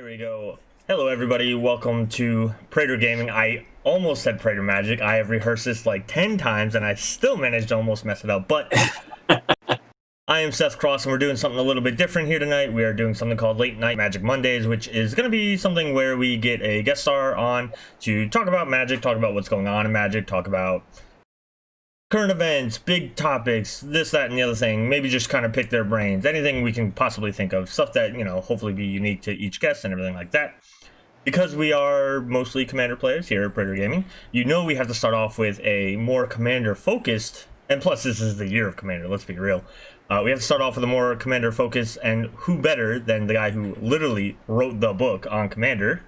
Here we go. Hello everybody, welcome to Praetor Gaming. I almost said Praetor Magic. I have rehearsed this like 10 times and I still managed to almost mess it up, but I am Seth Cross and we're doing something a little bit different here tonight. We are doing something called Late Night Magic Mondays, which is going to be something where we get a guest star on to talk about Magic, talk about what's going on in Magic, talk about current events, big topics, this, that, and the other thing. Maybe just kind of pick their brains. Anything we can possibly think of. Stuff that, you know, hopefully be unique to each guest and everything like that. Because we are mostly Commander players here at Praetor Gaming, you know we have to start off with a more Commander-focused, and plus this is the year of Commander, let's be real. We have to start off with a more Commander-focused, and who better than the guy who literally wrote the book on Commander,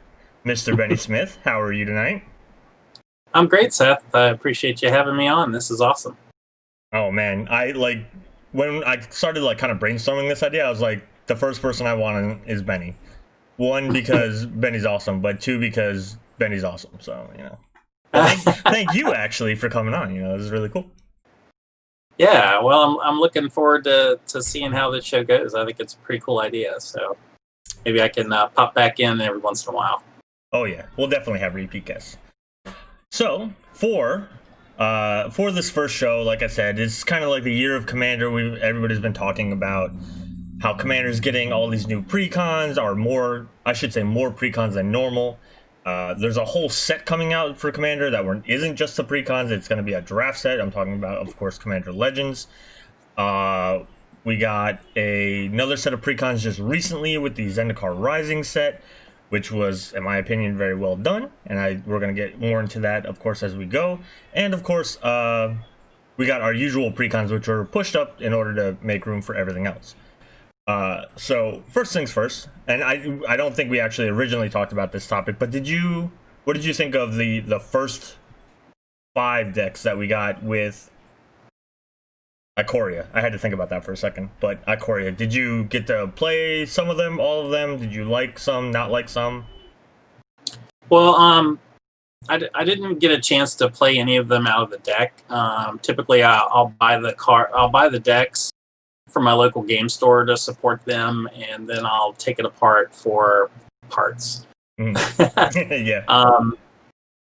Mr. Bennie Smith. How are you tonight? I'm great, Seth. I appreciate you having me on. This is awesome. Oh man, when I started kind of brainstorming this idea, I was like, the first person I want is Bennie. One, because Bennie's awesome, but two, because Bennie's awesome. So, you know, thank you actually for coming on. You know, this is really cool. Yeah, well, I'm looking forward to seeing how this show goes. I think it's a pretty cool idea. So maybe I can pop back in every once in a while. Oh yeah, we'll definitely have repeat guests. So for this first show, like I said, it's kind of like the year of Commander. Everybody's been talking about how Commander's getting all these new precons, or more precons than normal. There's a whole set coming out for Commander that isn't just the precons. It's going to be a draft set. I'm talking about, of course, Commander Legends. We got another set of precons just recently with the Zendikar Rising set, which was, in my opinion, very well done. And we're going to get more into that, of course, as we go. And, of course, we got our usual precons, which were pushed up in order to make room for everything else. So, first things first, and I don't think we actually originally talked about this topic, but what did you think of the first 5 decks that we got with Ikoria? I had to think about that for a second, but Ikoria, did you get to play some of them, all of them? Did you like some, not like some? Well, I didn't get a chance to play any of them out of the deck. Typically, I'll buy the decks from my local game store to support them, and then I'll take it apart for parts. Yeah.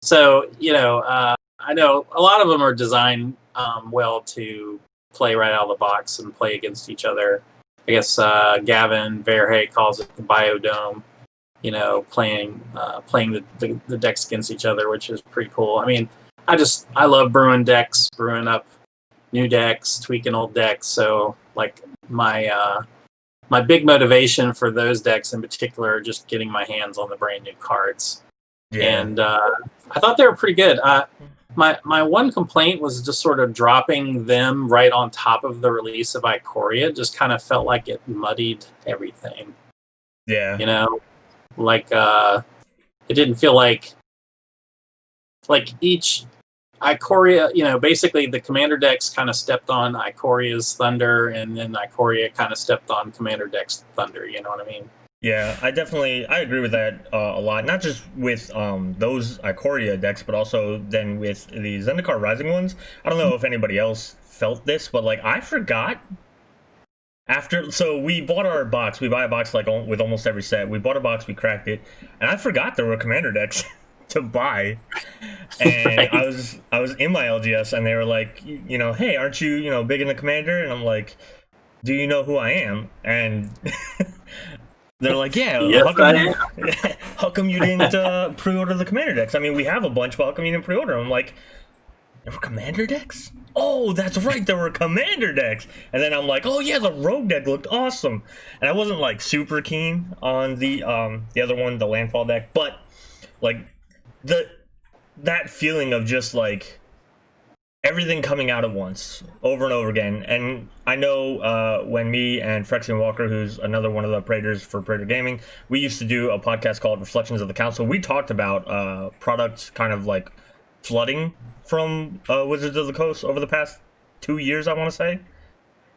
So, you know, I know a lot of them are designed well to play right out of the box and play against each other. I guess Gavin Verhey calls it the biodome, you know, playing the decks against each other, which is pretty cool. I mean, I love brewing decks, brewing up new decks, tweaking old decks. So like my big motivation for those decks in particular are just getting my hands on the brand new cards. Yeah. And I thought they were pretty good. My one complaint was just sort of dropping them right on top of the release of Ikoria. Just kind of felt like it muddied everything. Yeah. You know, like it didn't feel like each Ikoria, you know, basically the Commander decks kind of stepped on Ikoria's thunder, and then Ikoria kind of stepped on Commander deck's thunder. You know what I mean? Yeah, I agree with that a lot. Not just with those Ikoria decks, but also then with the Zendikar Rising ones. I don't know if anybody else felt this, but like I forgot so we bought our box. We buy a box with almost every set. We bought a box, we cracked it, and I forgot there were Commander decks to buy. And right. I was in my LGS, and they were like, you know, hey, aren't you big into Commander? And I'm like, do you know who I am? And they're like, yeah, yes, how come you didn't pre-order the Commander decks? I mean, we have a bunch, but how come you didn't pre-order them? I'm like, there were Commander decks? Oh, that's right, there were Commander decks. And then I'm like, oh yeah, the Rogue deck looked awesome. And I wasn't like super keen on the other one, the Landfall deck, but like that feeling of just like everything coming out at once, over and over again. And I know when me and Frexian Walker, who's another one of the Praetors for Praetor Gaming, we used to do a podcast called Reflections of the Council. We talked about products kind of like flooding from Wizards of the Coast over the past 2 years, I want to say.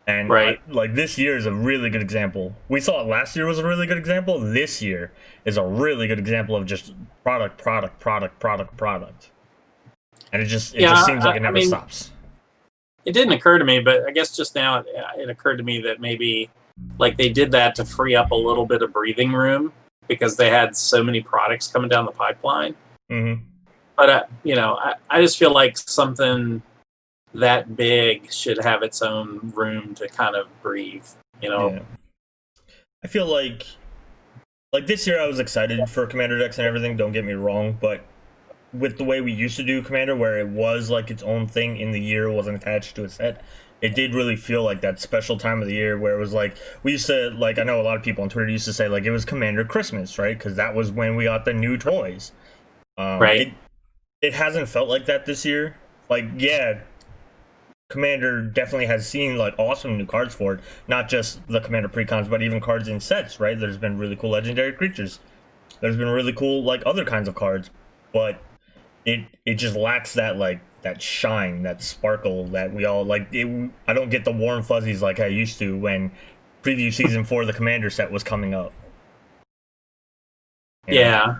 And right. Like this year is a really good example. We thought last year was a really good example. This year is a really good example of just product. And it just seems like it never stops. It didn't occur to me, but I guess just now it occurred to me that maybe like they did that to free up a little bit of breathing room because they had so many products coming down the pipeline. Mm-hmm. But I just feel like something that big should have its own room to kind of breathe. Yeah. I feel like this year I was excited for Commander decks and everything. Don't get me wrong, but with the way we used to do Commander, where it was like its own thing in the year, wasn't attached to a set, it did really feel like that special time of the year where it was like, we used to, like, I know a lot of people on Twitter used to say, like, it was Commander Christmas, right? Because that was when we got the new toys. Right. It hasn't felt like that this year. Like, yeah, Commander definitely has seen, like, awesome new cards for it. Not just the Commander precons, but even cards in sets, right? There's been really cool legendary creatures. There's been really cool, like, other kinds of cards. But it just lacks that, like, that shine, that sparkle that we all like. I don't get the warm fuzzies like I used to when preview season 4 the Commander set was coming up. Yeah,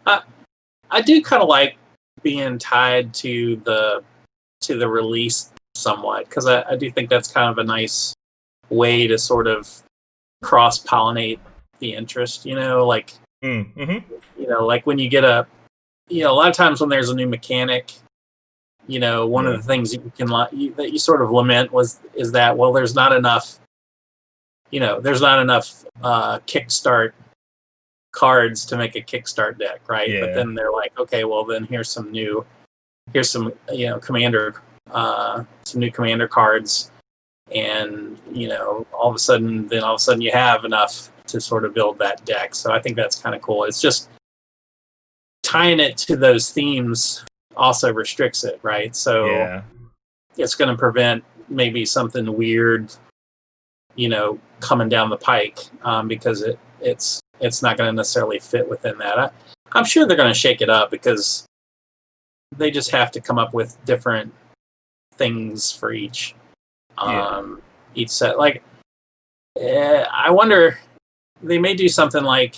I do kind of like being tied to the release somewhat, because I do think that's kind of a nice way to sort of cross pollinate the interest. Like like when you get a lot of times when there's a new mechanic, one of the things that you sort of lament is that, well, there's not enough kickstart cards to make a kickstart deck, right? Yeah. But then they're like, okay, well then here's some commander some new commander cards, and all of a sudden you have enough to sort of build that deck. So I think that's kind of cool. It's just tying it to those themes also restricts it, right? So it's going to prevent maybe something weird, coming down the pike, because it's not going to necessarily fit within that. I'm sure they're going to shake it up, because they just have to come up with different things for each set. Like, I wonder, they may do something like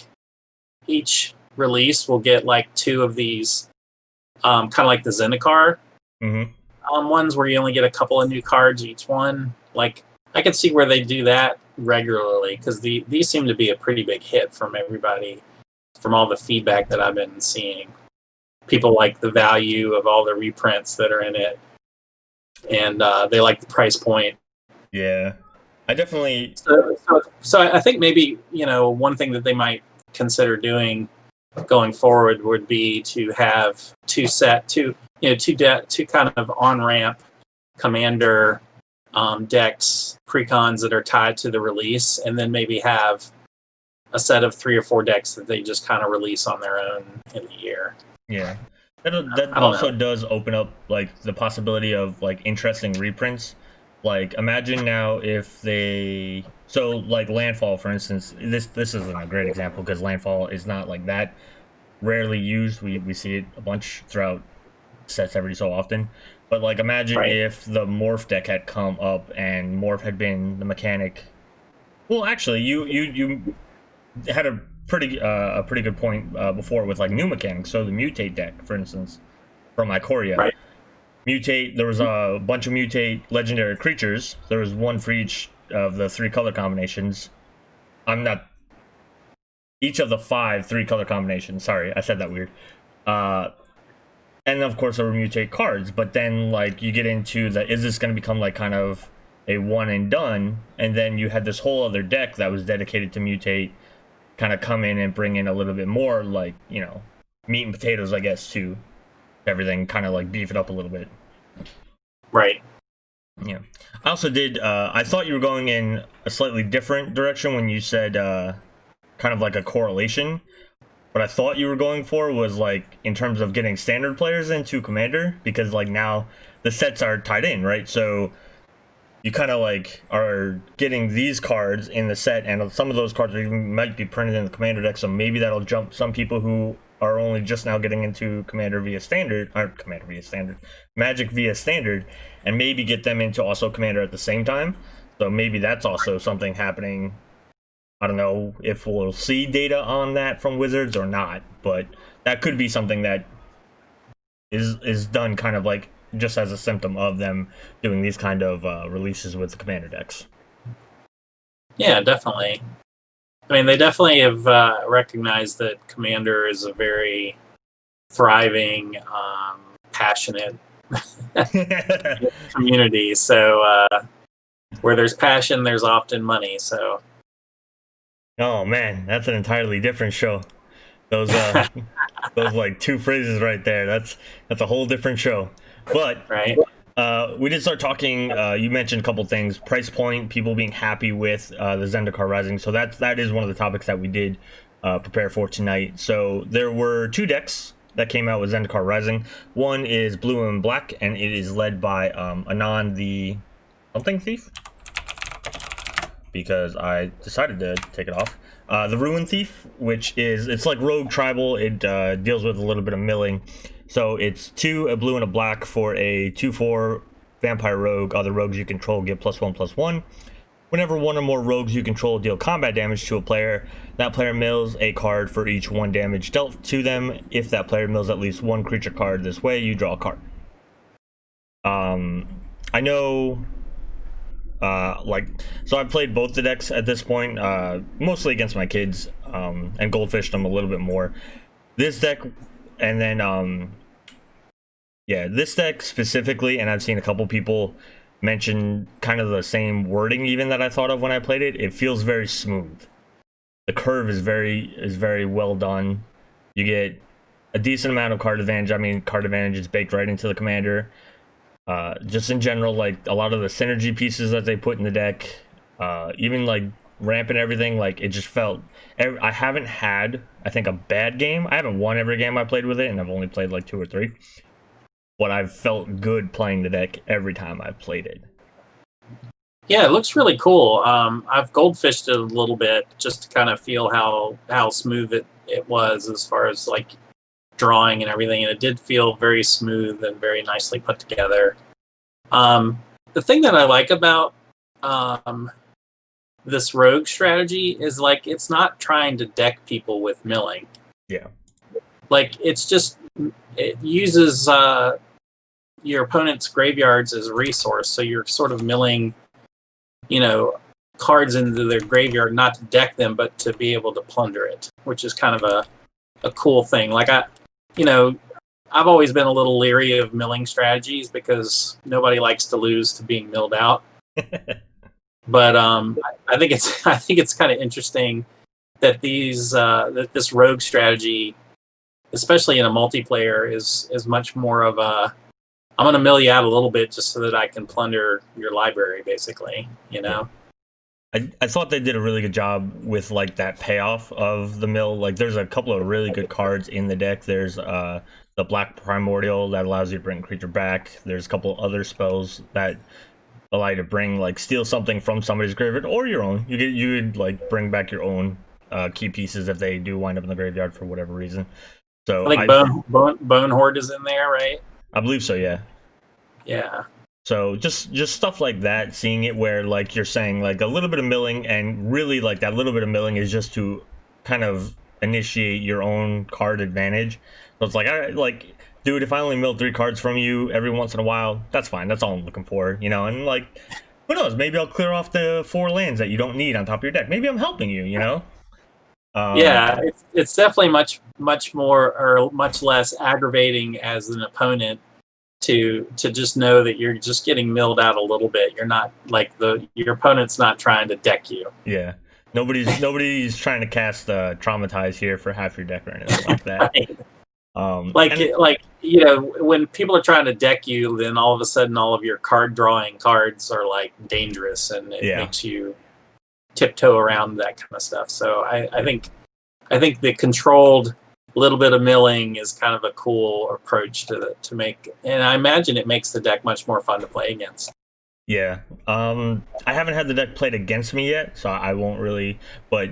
each release will get like 2 of these, kind of like the Zendikar ones, where you only get a couple of new cards each one. Like, I could see where they do that regularly, because these seem to be a pretty big hit from everybody, from all the feedback that I've been seeing. People like the value of all the reprints that are in it, and they like the price point. Yeah, I definitely. So I think maybe one thing that they might consider doing going forward would be to have two kind of on ramp commander decks, precons that are tied to the release, and then maybe have a set of 3 or 4 decks that they just kind of release on their own in the year. Yeah, that also does open up like the possibility of like interesting reprints. Like, imagine now if they like Landfall, for instance. This isn't a great example because Landfall is not like that rarely used. We see it a bunch throughout sets every so often. But like, imagine if the Morph deck had come up and Morph had been the mechanic. Well, actually, you had a pretty good point before with like new mechanics. So the Mutate deck, for instance, from Ikoria. Mutate, there was a bunch of Mutate legendary creatures. There was one for each of the 3 color combinations. Each of the 5 3-color combinations. Sorry, I said that weird. And of course there were Mutate cards, but then like you get into is this going to become like kind of a one and done, and then you had this whole other deck that was dedicated to Mutate kind of come in and bring in a little bit more like, meat and potatoes, I guess, to everything, kind of like beef it up a little bit. Right. Yeah. I also did, I thought you were going in a slightly different direction when you said kind of like a correlation. What I thought you were going for was like in terms of getting standard players into Commander, because like now the sets are tied in, right? So you kind of like are getting these cards in the set, and some of those cards might be printed in the Commander deck, so maybe that'll jump some people who are only just now getting into Magic via Standard, and maybe get them into also Commander at the same time. So maybe that's also something happening. I don't know if we'll see data on that from Wizards or not, but that could be something that is done kind of like just as a symptom of them doing these kind of releases with the Commander decks. Yeah, definitely. I mean, they definitely have recognized that Commander is a very thriving, passionate community. So where there's passion, there's often money. So. Oh man, that's an entirely different show. Those those like two phrases right there. That's a whole different show. But right. We did start talking. You mentioned a couple things: price point, people being happy with the Zendikar Rising. So that is one of the topics that we did prepare for tonight. So there were two decks that came out with Zendikar Rising. One is blue and black, and it is led by Anon the something thief, because I decided to take it off. The Ruin Thief, which is, it's like rogue tribal. It deals with a little bit of milling. So it's 2, a blue and a black for a 2/4 vampire rogue. Other rogues you control get +1/+1. Whenever one or more rogues you control deal combat damage to a player, that player mills a card for each 1 damage dealt to them. If that player mills at least 1 creature card this way, you draw a card. I know, so I've played both the decks at this point, mostly against my kids, and goldfished them a little bit more. This deck, and then, this deck specifically, and I've seen a couple people mention kind of the same wording even that I thought of when I played it. It feels very smooth. The curve is very well done. You get a decent amount of card advantage. I mean, card advantage is baked right into the commander. Just in general, like a lot of the synergy pieces that they put in the deck, even like ramp and everything, like it just felt. I haven't had, I think, a bad game. I haven't won every game I played with it, and I've only played like 2 or 3. But I've felt good playing the deck every time I've played it. Yeah, it looks really cool. I've goldfished it a little bit just to kind of feel how smooth it was as far as like drawing and everything, and it did feel very smooth and very nicely put together. The thing that I like about this rogue strategy is like it's not trying to deck people with milling. Yeah. Like it uses your opponent's graveyards as a resource, so you're sort of milling, cards into their graveyard, not to deck them, but to be able to plunder it, which is kind of a cool thing. Like I've always been a little leery of milling strategies because nobody likes to lose to being milled out. But I think it's kind of interesting that that this rogue strategy, especially in a multiplayer, is much more of a, I'm going to mill you out a little bit just so that I can plunder your library, basically. I thought they did a really good job with like that payoff of the mill. Like there's a couple of really good cards in the deck. There's the Black Primordial that allows you to bring a creature back. There's a couple other spells that allow you to bring, like, steal something from somebody's graveyard or your own. You would like bring back your own key pieces if they do wind up in the graveyard for whatever reason. So I think Bone Horde is in there, right? I believe so, yeah. Yeah. So just stuff like that, seeing it where like you're saying like a little bit of milling, and really like that little bit of milling is just to kind of initiate your own card advantage. So it's like, dude, if I only mill 3 cards from you every once in a while, that's fine. That's all I'm looking for, and like, who knows? Maybe I'll clear off the 4 lands that you don't need on top of your deck. Maybe I'm helping you, Yeah, it's definitely much more or much less aggravating as an opponent to just know that you're just getting milled out a little bit. You're not like your opponent's not trying to deck you. Yeah, nobody's trying to cast Traumatize here for half your deck or anything like that. Right. When people are trying to deck you, then all of a sudden all of your card drawing cards are like dangerous, and it makes you tiptoe around that kind of stuff. So I think the controlled little bit of milling is kind of a cool approach to make, and I imagine it makes the deck much more fun to play against. Yeah. I haven't had the deck played against me yet, so I won't really, but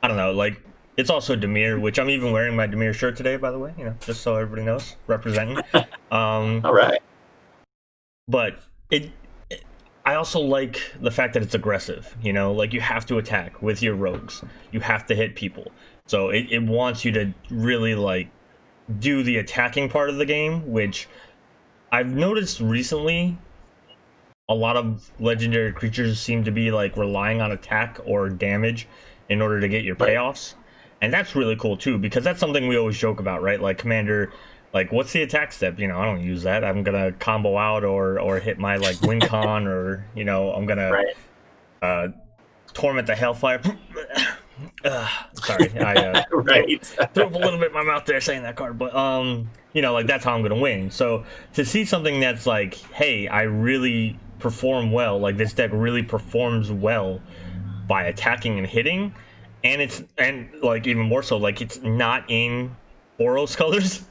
I don't know, like, it's also Dimir, which I'm even wearing my Dimir shirt today, by the way, just so everybody knows, representing. All right. But I also like the fact that it's aggressive, like you have to attack with your rogues. You have to hit people. So it wants you to really like do the attacking part of the game, which I've noticed recently a lot of legendary creatures seem to be like relying on attack or damage in order to get your Right. payoffs. And that's really cool too, because that's something we always joke about, right? Like Commander, like what's the attack step? You know, I don't use that. I'm gonna combo out or hit my like win con, or you know, I'm gonna Right. torment the hellfire. Sorry, I Right. threw up a little bit in my mouth there saying that card, but you know, like that's how I'm gonna win. So to see something that's like, hey, I really perform well, like this deck really performs well by attacking and hitting, and like even more so, like it's not in Boros colors,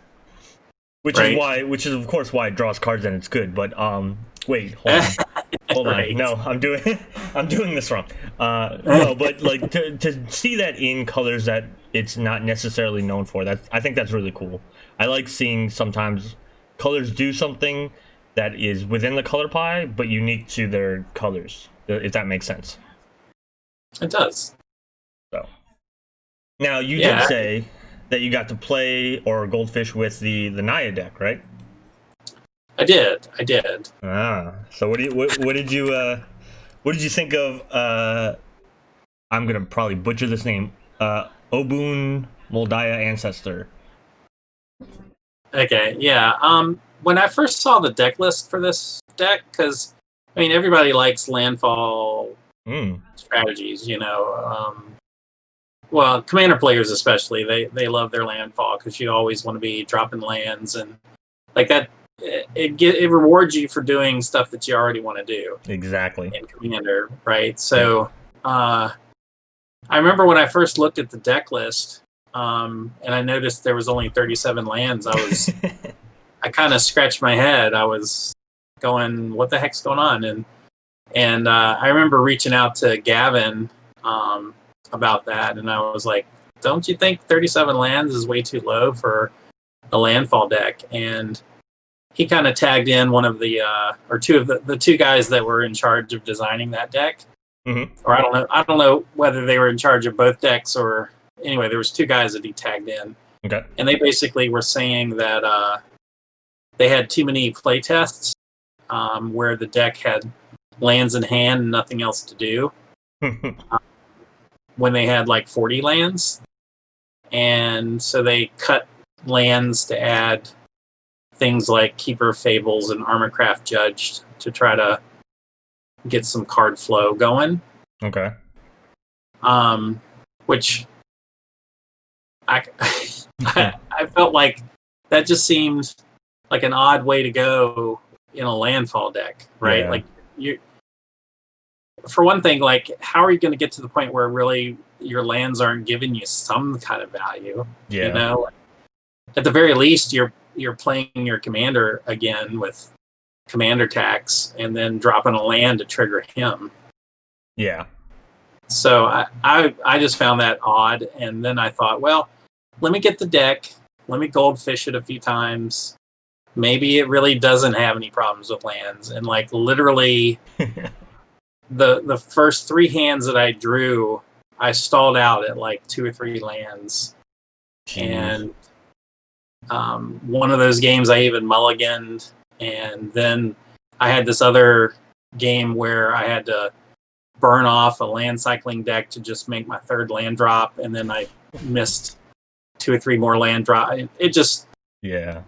Right. which is of course why it draws cards and it's good. But wait, hold on, Right. no, I'm doing I'm doing this wrong. No, but like to see that in colors that it's not necessarily known for, that I think that's really cool. I like seeing sometimes colors do something that is within the color pie but unique to their colors, if that makes sense. It does. So now you did Yeah. say that you got to play or goldfish with the Naya deck, right? I did. Ah, so what did you think of I'm gonna probably butcher this name, Obun Moldaya Ancestor. Okay, yeah. When I first saw the deck list for this deck, because I mean everybody likes landfall strategies, you know. Well, commander players especially, they love their landfall because you always want to be dropping lands and like that. It rewards you for doing stuff that you already want to do. Exactly. In commander, right? So, I remember when I first looked at the deck list. And I noticed there was only 37 lands. I kind of scratched my head. I was going, "What the heck's going on?" And I remember reaching out to Gavin about that, and I was like, "Don't you think 37 lands is way too low for a landfall deck?" And he kind of tagged in one of the or two of the two guys that were in charge of designing that deck. Mm-hmm. Or I don't know whether they were in charge of both decks or anyway, there was two guys that he tagged in. Okay. And they basically were saying that they had too many play tests where the deck had lands in hand and nothing else to do. When they had like 40 lands. And so they cut lands to add things like Keeper of Fables and Armorcraft Judged to try to get some card flow going. Okay. Which I felt like that just seemed like an odd way to go in a landfall deck, right? Yeah. Like for one thing, like how are you going to get to the point where really your lands aren't giving you some kind of value? Yeah. You know, at the very least, you're playing your commander again with commander tax and then dropping a land to trigger him. Yeah. So I just found that odd, and then I thought, well, let me get the deck, let me goldfish it a few times. Maybe it really doesn't have any problems with lands, and like literally, the first three hands that I drew, I stalled out at like 2 or 3 lands. Jeez. And one of those games I even mulliganed, and then I had this other game where I had to burn off a land cycling deck to just make my third land drop, and then I missed 2 or 3 more land drop. It just, yeah.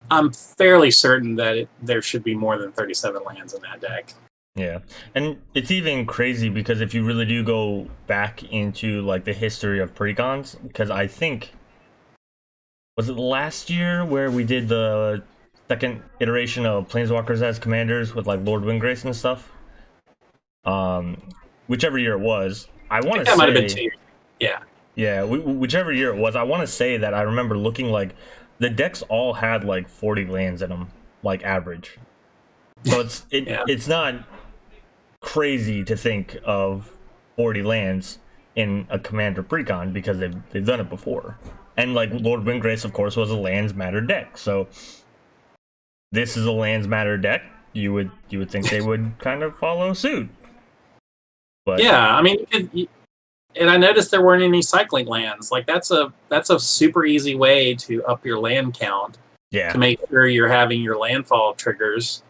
I'm fairly certain that there should be more than 37 lands in that deck. Yeah, and it's even crazy because if you really do go back into like the history of precons, because I think, was it last year where we did the second iteration of Planeswalkers as commanders with like Lord Windgrace and stuff? Whichever year it was, I want to say that might have been 2 years. Yeah. Yeah, whichever year it was, I want to say that I remember looking like the decks all had like 40 lands in them, like average. So it's not crazy to think of 40 lands in a commander precon because they've done it before. And like Lord Windgrace, of course, was a lands matter deck. So this is a lands matter deck. You would think they would kind of follow suit. But yeah, I mean, and I noticed there weren't any cycling lands. Like that's a super easy way to up your land count. Yeah. To make sure you're having your landfall triggers.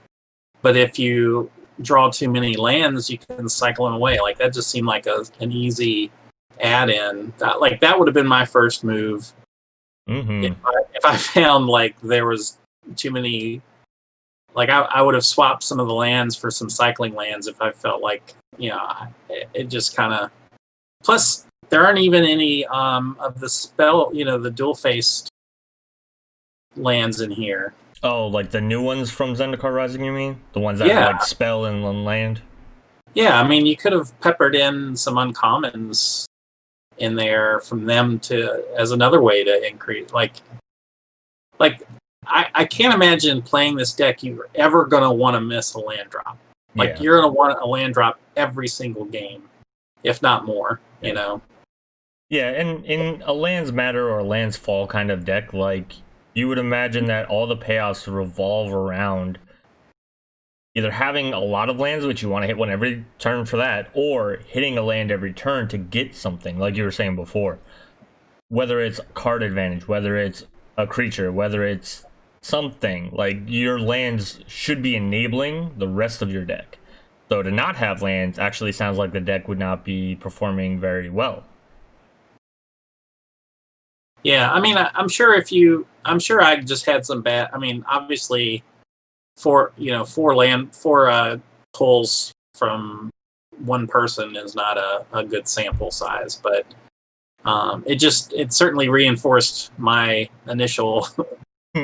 But if you draw too many lands, you can cycle them away. Like that just seemed like an easy add-in. That would have been my first move. Mm-hmm. If I found like there was too many, like I would have swapped some of the lands for some cycling lands if I felt like, you know, it just kind of. Plus, there aren't even any of the spell, you know, the dual-faced lands in here. Oh, like the new ones from Zendikar Rising, you mean? The ones that Yeah. like spell and land? Yeah, I mean, you could have peppered in some uncommons in there from them as another way to increase. Like I can't imagine playing this deck you're ever going to want to miss a land drop. Like, you're going to want a land drop every single game, if not more, you know? Yeah, and in a lands matter or lands fall kind of deck, like, you would imagine that all the payoffs revolve around either having a lot of lands, which you want to hit one every turn for that, or hitting a land every turn to get something, like you were saying before. Whether it's card advantage, whether it's a creature, whether it's something, like, your lands should be enabling the rest of your deck. So to not have lands actually sounds like the deck would not be performing very well. Yeah, I mean, I'm sure I just had some bad. I mean, obviously, four pulls from one person is not a good sample size, but it certainly reinforced my initial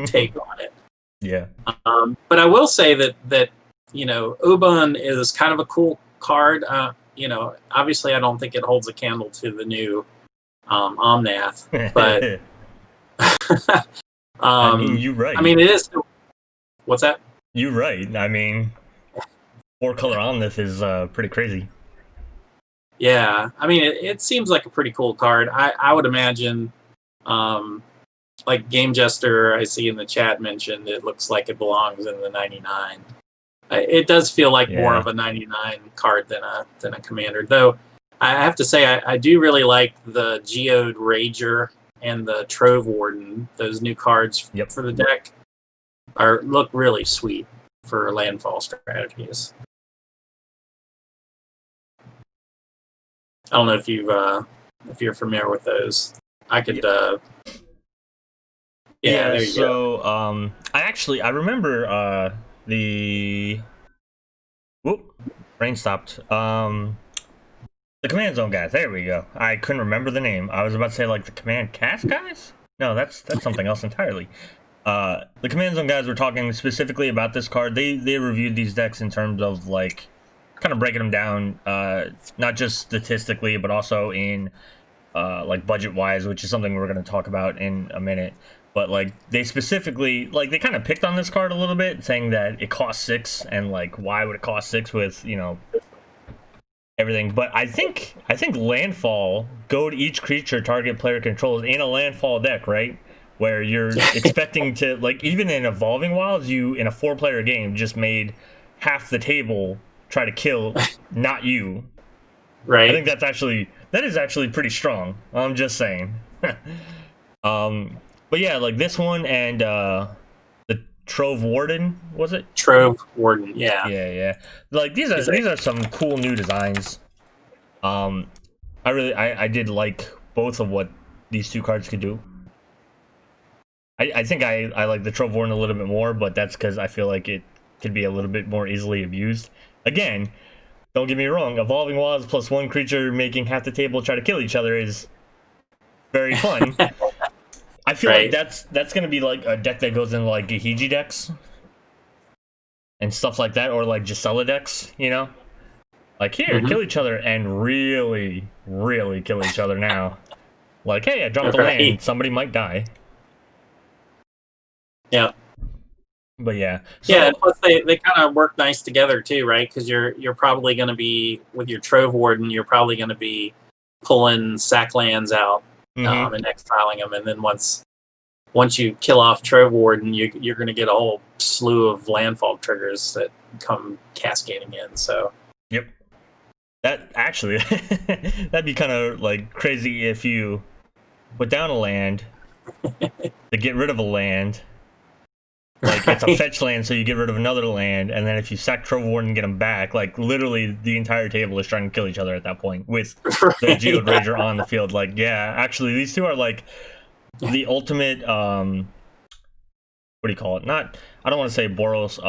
take on it. Yeah. But I will say that you know, Ubun is kind of a cool card. You know, obviously, I don't think it holds a candle to the new Omnath, but I mean, you're right. I mean, it is. What's that? You're right. I mean, 4-color Omnath is pretty crazy. Yeah, I mean, it seems like a pretty cool card. I would imagine, like Game Jester, I see in the chat mentioned, it looks like it belongs in the 99. It does feel like more of a 99 card than a commander. Though I have to say, I do really like the Geode Rager and the Trove Warden. Those new cards for the deck look really sweet for landfall strategies. I don't know if you're familiar with those. I could. There you go. I remember the. Whoop! Brain stopped. The Command Zone guys. There we go. I couldn't remember the name. I was about to say like the Command Cast guys. No, that's something else entirely. The Command Zone guys were talking specifically about this card. They reviewed these decks in terms of like kind of breaking them down, not just statistically, but also in like budget wise, which is something we're going to talk about in a minute. But like they specifically, like they kind of picked on this card a little bit, saying that it costs 6 and like why would it cost 6 with, you know, everything. But I think landfall, go to each creature target player controls in a landfall deck, right? Where you're expecting to, like, even in Evolving Wilds, you in a 4-player game just made half the table try to kill not you. Right. I think that is actually pretty strong. I'm just saying. But yeah, like this one and the Trove Warden, was it? Trove Warden, yeah. Yeah. Like these are some cool new designs. I did like both of what these two cards could do. I think I like the Trove Warden a little bit more, but that's because I feel like it could be a little bit more easily abused. Again, don't get me wrong, Evolving Wilds plus 1 creature making half the table try to kill each other is very fun. I feel like that's going to be like a deck that goes into like Gahiji decks and stuff like that, or like Gisela decks, you know? Like, here, kill each other and really, really kill each other now. Like, hey, I dropped the land, somebody might die. Yeah. But yeah. So, yeah, and plus they kind of work nice together too, right? Because you're probably going to be, with your Trove Warden, you're probably going to be pulling sack lands out and exiling them, and then once you kill off Trove Warden, you're going to get a whole slew of landfall triggers that come cascading in. So. Yep. That actually, that'd be kind of like crazy if you put down a land to get rid of a land. Like, it's a fetch land, so you get rid of another land, and then if you sack Trove Warden and get them back, like, literally the entire table is trying to kill each other at that point with the Geode Rager on the field. Like, yeah, actually, these two are, like, the ultimate, what do you call it? Not, I don't want to say Boros,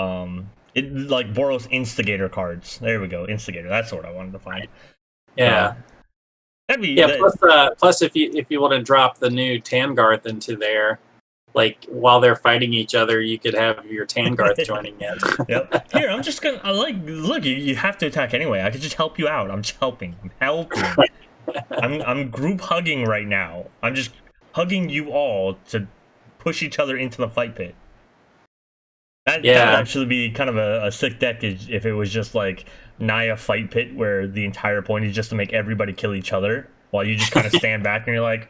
like, Boros Instigator cards. There we go, Instigator. That's what I wanted to find. Yeah. That'd be, Yeah, plus if you want to drop the new Tangarth into there, like while they're fighting each other, you could have your Tangarth joining in. Yep. Here, I'm just gonna. Look. You have to attack anyway. I could just help you out. I'm just helping. I'm helping. I'm group hugging right now. I'm just hugging you all to push each other into the fight pit. That would actually be kind of a sick deck if it was just like Naya fight pit, where the entire point is just to make everybody kill each other, while you just kind of stand back and you're like,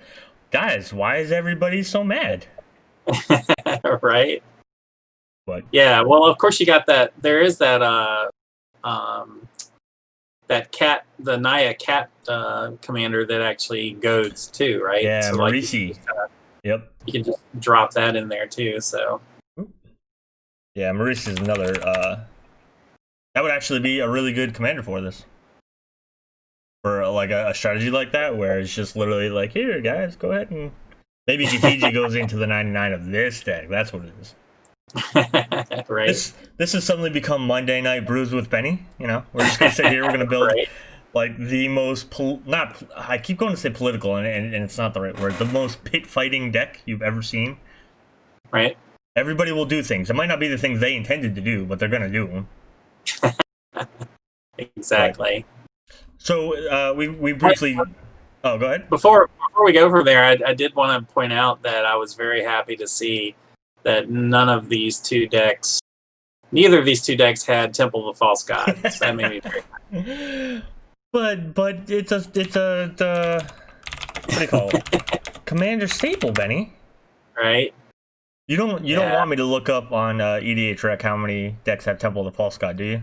guys, why is everybody so mad? Right. But yeah, well, of course you got that. There is that that cat, the Naya cat commander that actually goads too, right? Yeah, so Marisi. Yep. You can just drop that in there too. So. Yeah, Marisi is another. That would actually be a really good commander for this. For like a strategy like that, where it's just literally like, here, guys, go ahead and maybe Githiji goes into the 99 of this deck. That's what it is. Right. This has suddenly become Monday Night Brews with Benny. You know, we're just gonna sit here. We're gonna build like the most I keep going to say political, and it's not the right word. The most pit fighting deck you've ever seen. Right. Everybody will do things. It might not be the things they intended to do, but they're gonna do them. Exactly. Right. So we briefly. Oh, go ahead. Before we go from there, I did want to point out that I was very happy to see that neither of these two decks had Temple of the False God. So that made me very happy. But it's a what do you call it? Commander staple, Benny. Right. You don't want me to look up on EDH Rec how many decks have Temple of the False God, do you?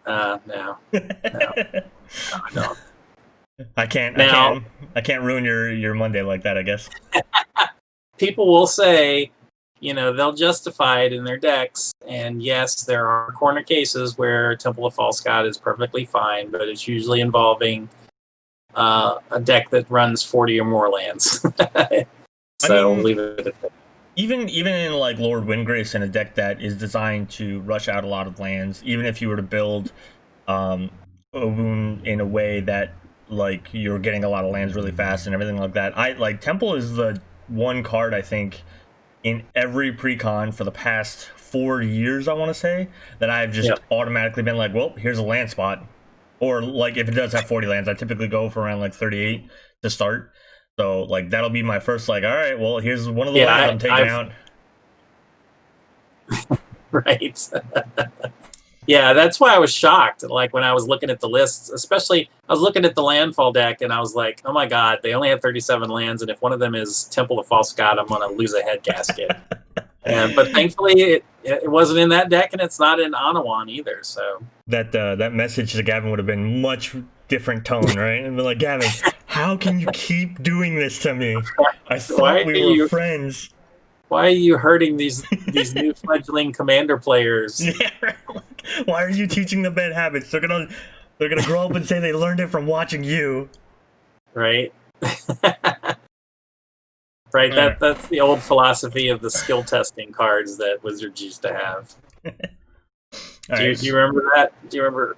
No. No, I don't. I can't ruin your Monday like that, I guess. People will say, they'll justify it in their decks, and yes, there are corner cases where Temple of False God is perfectly fine, but it's usually involving a deck that runs 40 or more lands. So we'll leave it at that. Even in like Lord Windgrace, in a deck that is designed to rush out a lot of lands, even if you were to build Obun in a way that like you're getting a lot of lands really fast and everything like that, I like Temple is the one card I think in every pre-con for the past 4 years, I want to say, that I've just automatically been like, well, here's a land spot. Or like if it does have 40 lands, I typically go for around like 38 to start. So like that'll be my first like, all right, well, here's one of the lands I'm taking out. Right. Yeah, that's why I was shocked. Like when I was looking at the lists, especially I was looking at the landfall deck, and I was like, "Oh my god, they only have 37 lands, and if one of them is Temple of False God, I'm gonna lose a head gasket." But thankfully, it wasn't in that deck, and it's not in Anawan either. So that message to Gavin would have been much different tone, right? And be like, Gavin, how can you keep doing this to me? I thought we were friends. Why are you hurting these new fledgling commander players? Yeah. Why are you teaching them bad habits? They're gonna grow up and say they learned it from watching you. Right. Right. That's the old philosophy of the skill testing cards that Wizards used to have. Do you remember that? Do you remember?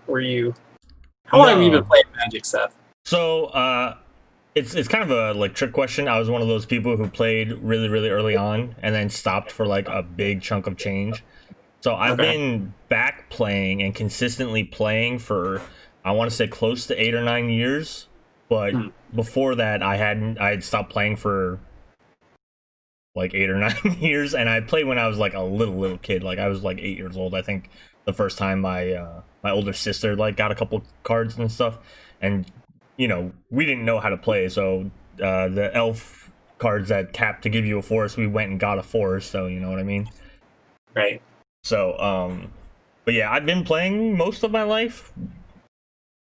How long have you been playing Magic, Seth? So it's kind of a like trick question. I was one of those people who played really, really early on and then stopped for like a big chunk of change. So I've been back playing and consistently playing for, I want to say, close to 8 or 9 years. But before that, I had stopped playing for like 8 or 9 years, and I played when I was like a little kid. Like I was like 8 years old, I think, the first time my older sister like got a couple cards and stuff, and we didn't know how to play, so the elf cards that tap to give you a forest, we went and got a forest, so you know what I mean? Right. So, but yeah, I've been playing most of my life.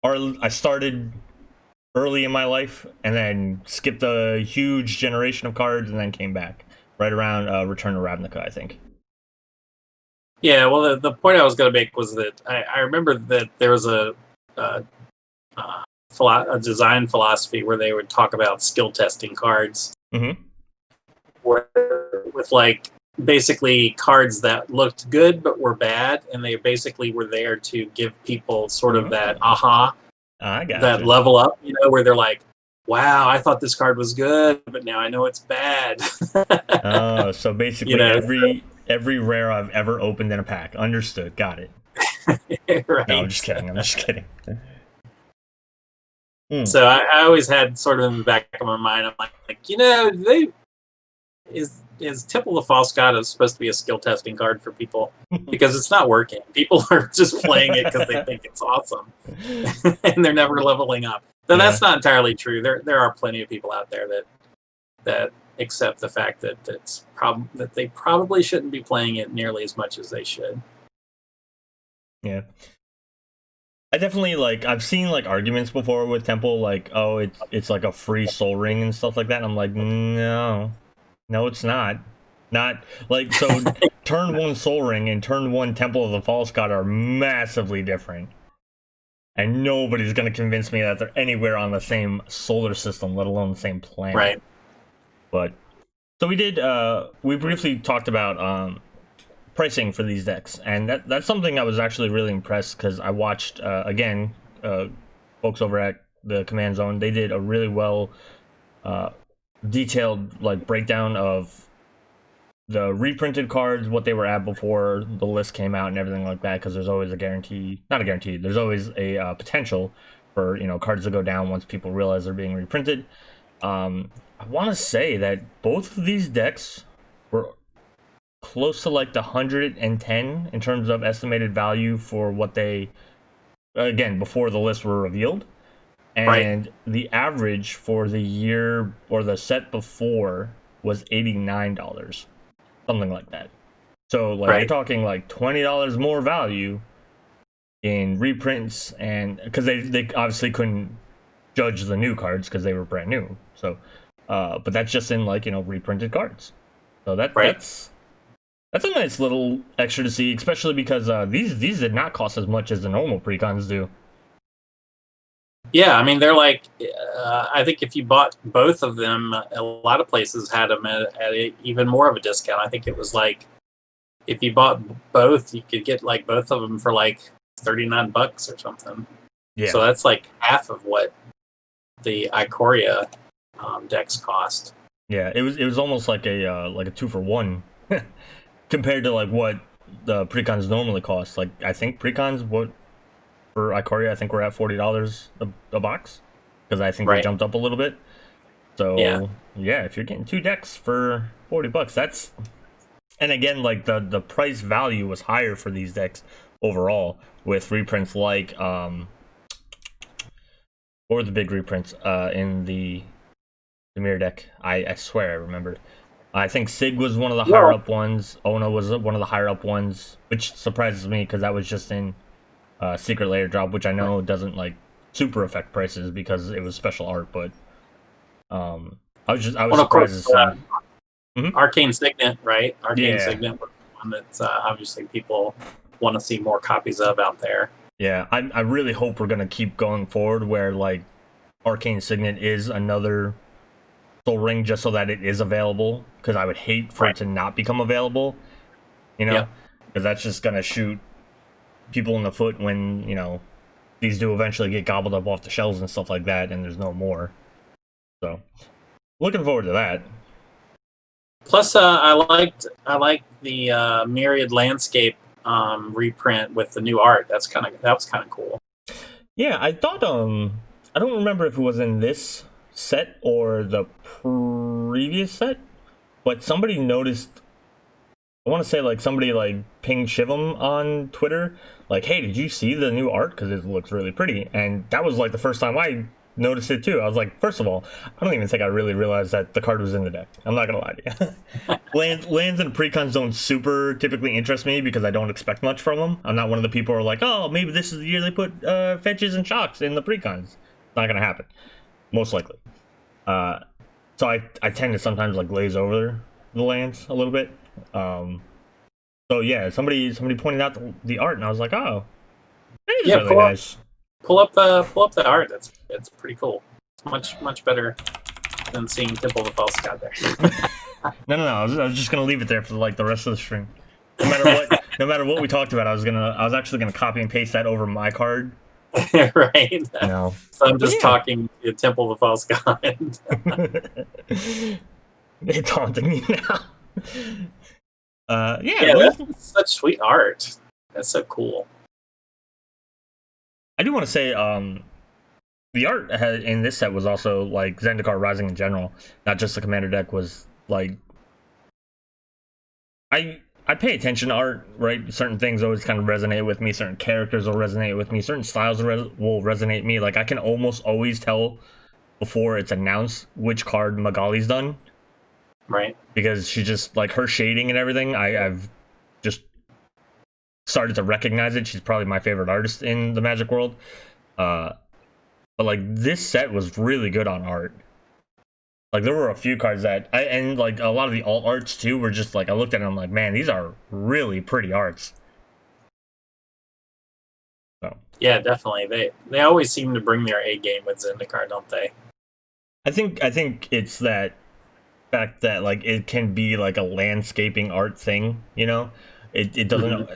Or I started early in my life and then skipped a huge generation of cards and then came back right around Return to Ravnica, I think. Yeah, well, the point I was going to make was that I remember that there was a design philosophy where they would talk about skill testing cards, where with like basically cards that looked good but were bad, and they basically were there to give people sort of that aha, I got that level up, where they're like, wow, I thought this card was good, but now I know it's bad. Oh, so basically every rare I've ever opened in a pack. Understood. Got it. Right. No, I'm just kidding. I'm just kidding. So I always had sort of in the back of my mind, I'm like, is Temple of the False God is supposed to be a skill testing card for people because it's not working. People are just playing it because they think it's awesome, and they're never leveling up. Though that's not entirely true. There are plenty of people out there that accept the fact that that they probably shouldn't be playing it nearly as much as they should. Yeah. I definitely I've seen arguments before with Temple, like, oh, it's like a free soul ring and stuff like that. And I'm like, no, it's not. Not like, so turn 1 soul ring and turn 1 Temple of the False God are massively different. And nobody's gonna convince me that they're anywhere on the same solar system, let alone the same planet. Right. But so we briefly talked about pricing for these decks, and that's something I was actually really impressed, because I watched again folks over at the Command Zone. They did a really well detailed breakdown of the reprinted cards, what they were at before the list came out and everything like that, because there's always there's always a potential for cards to go down once people realize they're being reprinted. I want to say that both of these decks were close to the 110 in terms of estimated value for what they, again, before the lists were revealed. And the average for the year or the set before was $89, something like that. So you're talking $20 more value in reprints, and because they obviously couldn't judge the new cards because they were brand new. So but that's just in reprinted cards. So that's a nice little extra to see, especially because these did not cost as much as the normal precons do. Yeah, I mean, they're I think if you bought both of them, a lot of places had them at even more of a discount. I think it was if you bought both, you could get both of them for $39 or something. Yeah. So that's half of what the Ikoria decks cost. Yeah, it was almost like a 2-for-1 compared to what the precons normally cost. I think precons for Ikoria, I think we're at $40 a box, because I think they jumped up a little bit. So yeah, if you're getting 2 decks for $40, that's, and again, the price value was higher for these decks overall, with reprints or the big reprints in the mirror deck. I swear I remembered. I think Sig was one of the higher up ones. Ona was one of the higher up ones, which surprises me because that was just in Secret Layer drop, which I know doesn't super affect prices because it was special art. But I was surprised to see. Arcane Signet, right? Arcane Signet was one that obviously people want to see more copies of out there. Yeah, I really hope we're gonna keep going forward where Arcane Signet is another soul ring, just so that it is available, because I would hate for it to not become available, because that's just gonna shoot people in the foot when these do eventually get gobbled up off the shelves and stuff like that, and there's no more. So looking forward to that. Plus I liked the Myriad Landscape reprint with the new art. That was kind of cool. Yeah, I thought I don't remember if it was in this set or the previous set, but somebody noticed, I want to say somebody pinged Shivam on Twitter, hey, did you see the new art, because it looks really pretty? And that was the first time I noticed it too. I was like, first of all, I don't even think I really realized that the card was in the deck. I'm not gonna lie to you. lands and precons don't super typically interest me because I don't expect much from them. I'm not one of the people who are like, oh, maybe this is the year they put fetches and shocks in the precons. It's not gonna happen, most likely. So I tend to sometimes glaze over the lands a little bit. So yeah, somebody pointed out the art, and I was like, oh, that is Yeah, really nice. pull up the art. It's pretty cool. It's much better than seeing Temple of the False God there. No. I was just gonna leave it there for like the rest of the stream. No matter what we talked about, I was actually gonna copy and paste that over my card. Right. No. So I'm just talking to Temple of the False God. It's haunting me now. Yeah, that's such sweet art. That's so cool. I do want to say, the art in this set was also like Zendikar Rising in general, not just the commander deck. Was like, I pay attention to art, right? Certain things always kind of resonate with me. Certain characters will resonate with me. Certain styles will resonate with me. Like I can almost always tell before it's announced which card Magali's done. Right. Because she just, like, her shading and everything, I've just started to recognize it. She's probably my favorite artist in the Magic world. But, like, this set was really good on art. Like, there were a few cards that, and, like, a lot of the alt arts, too, were just, like, I looked at it and I'm like, man, these are really pretty arts. So. Yeah, definitely. They always seem to bring their A game with Zendikar, don't they? I think it's that fact that like it can be like a landscaping art thing, you know. It doesn't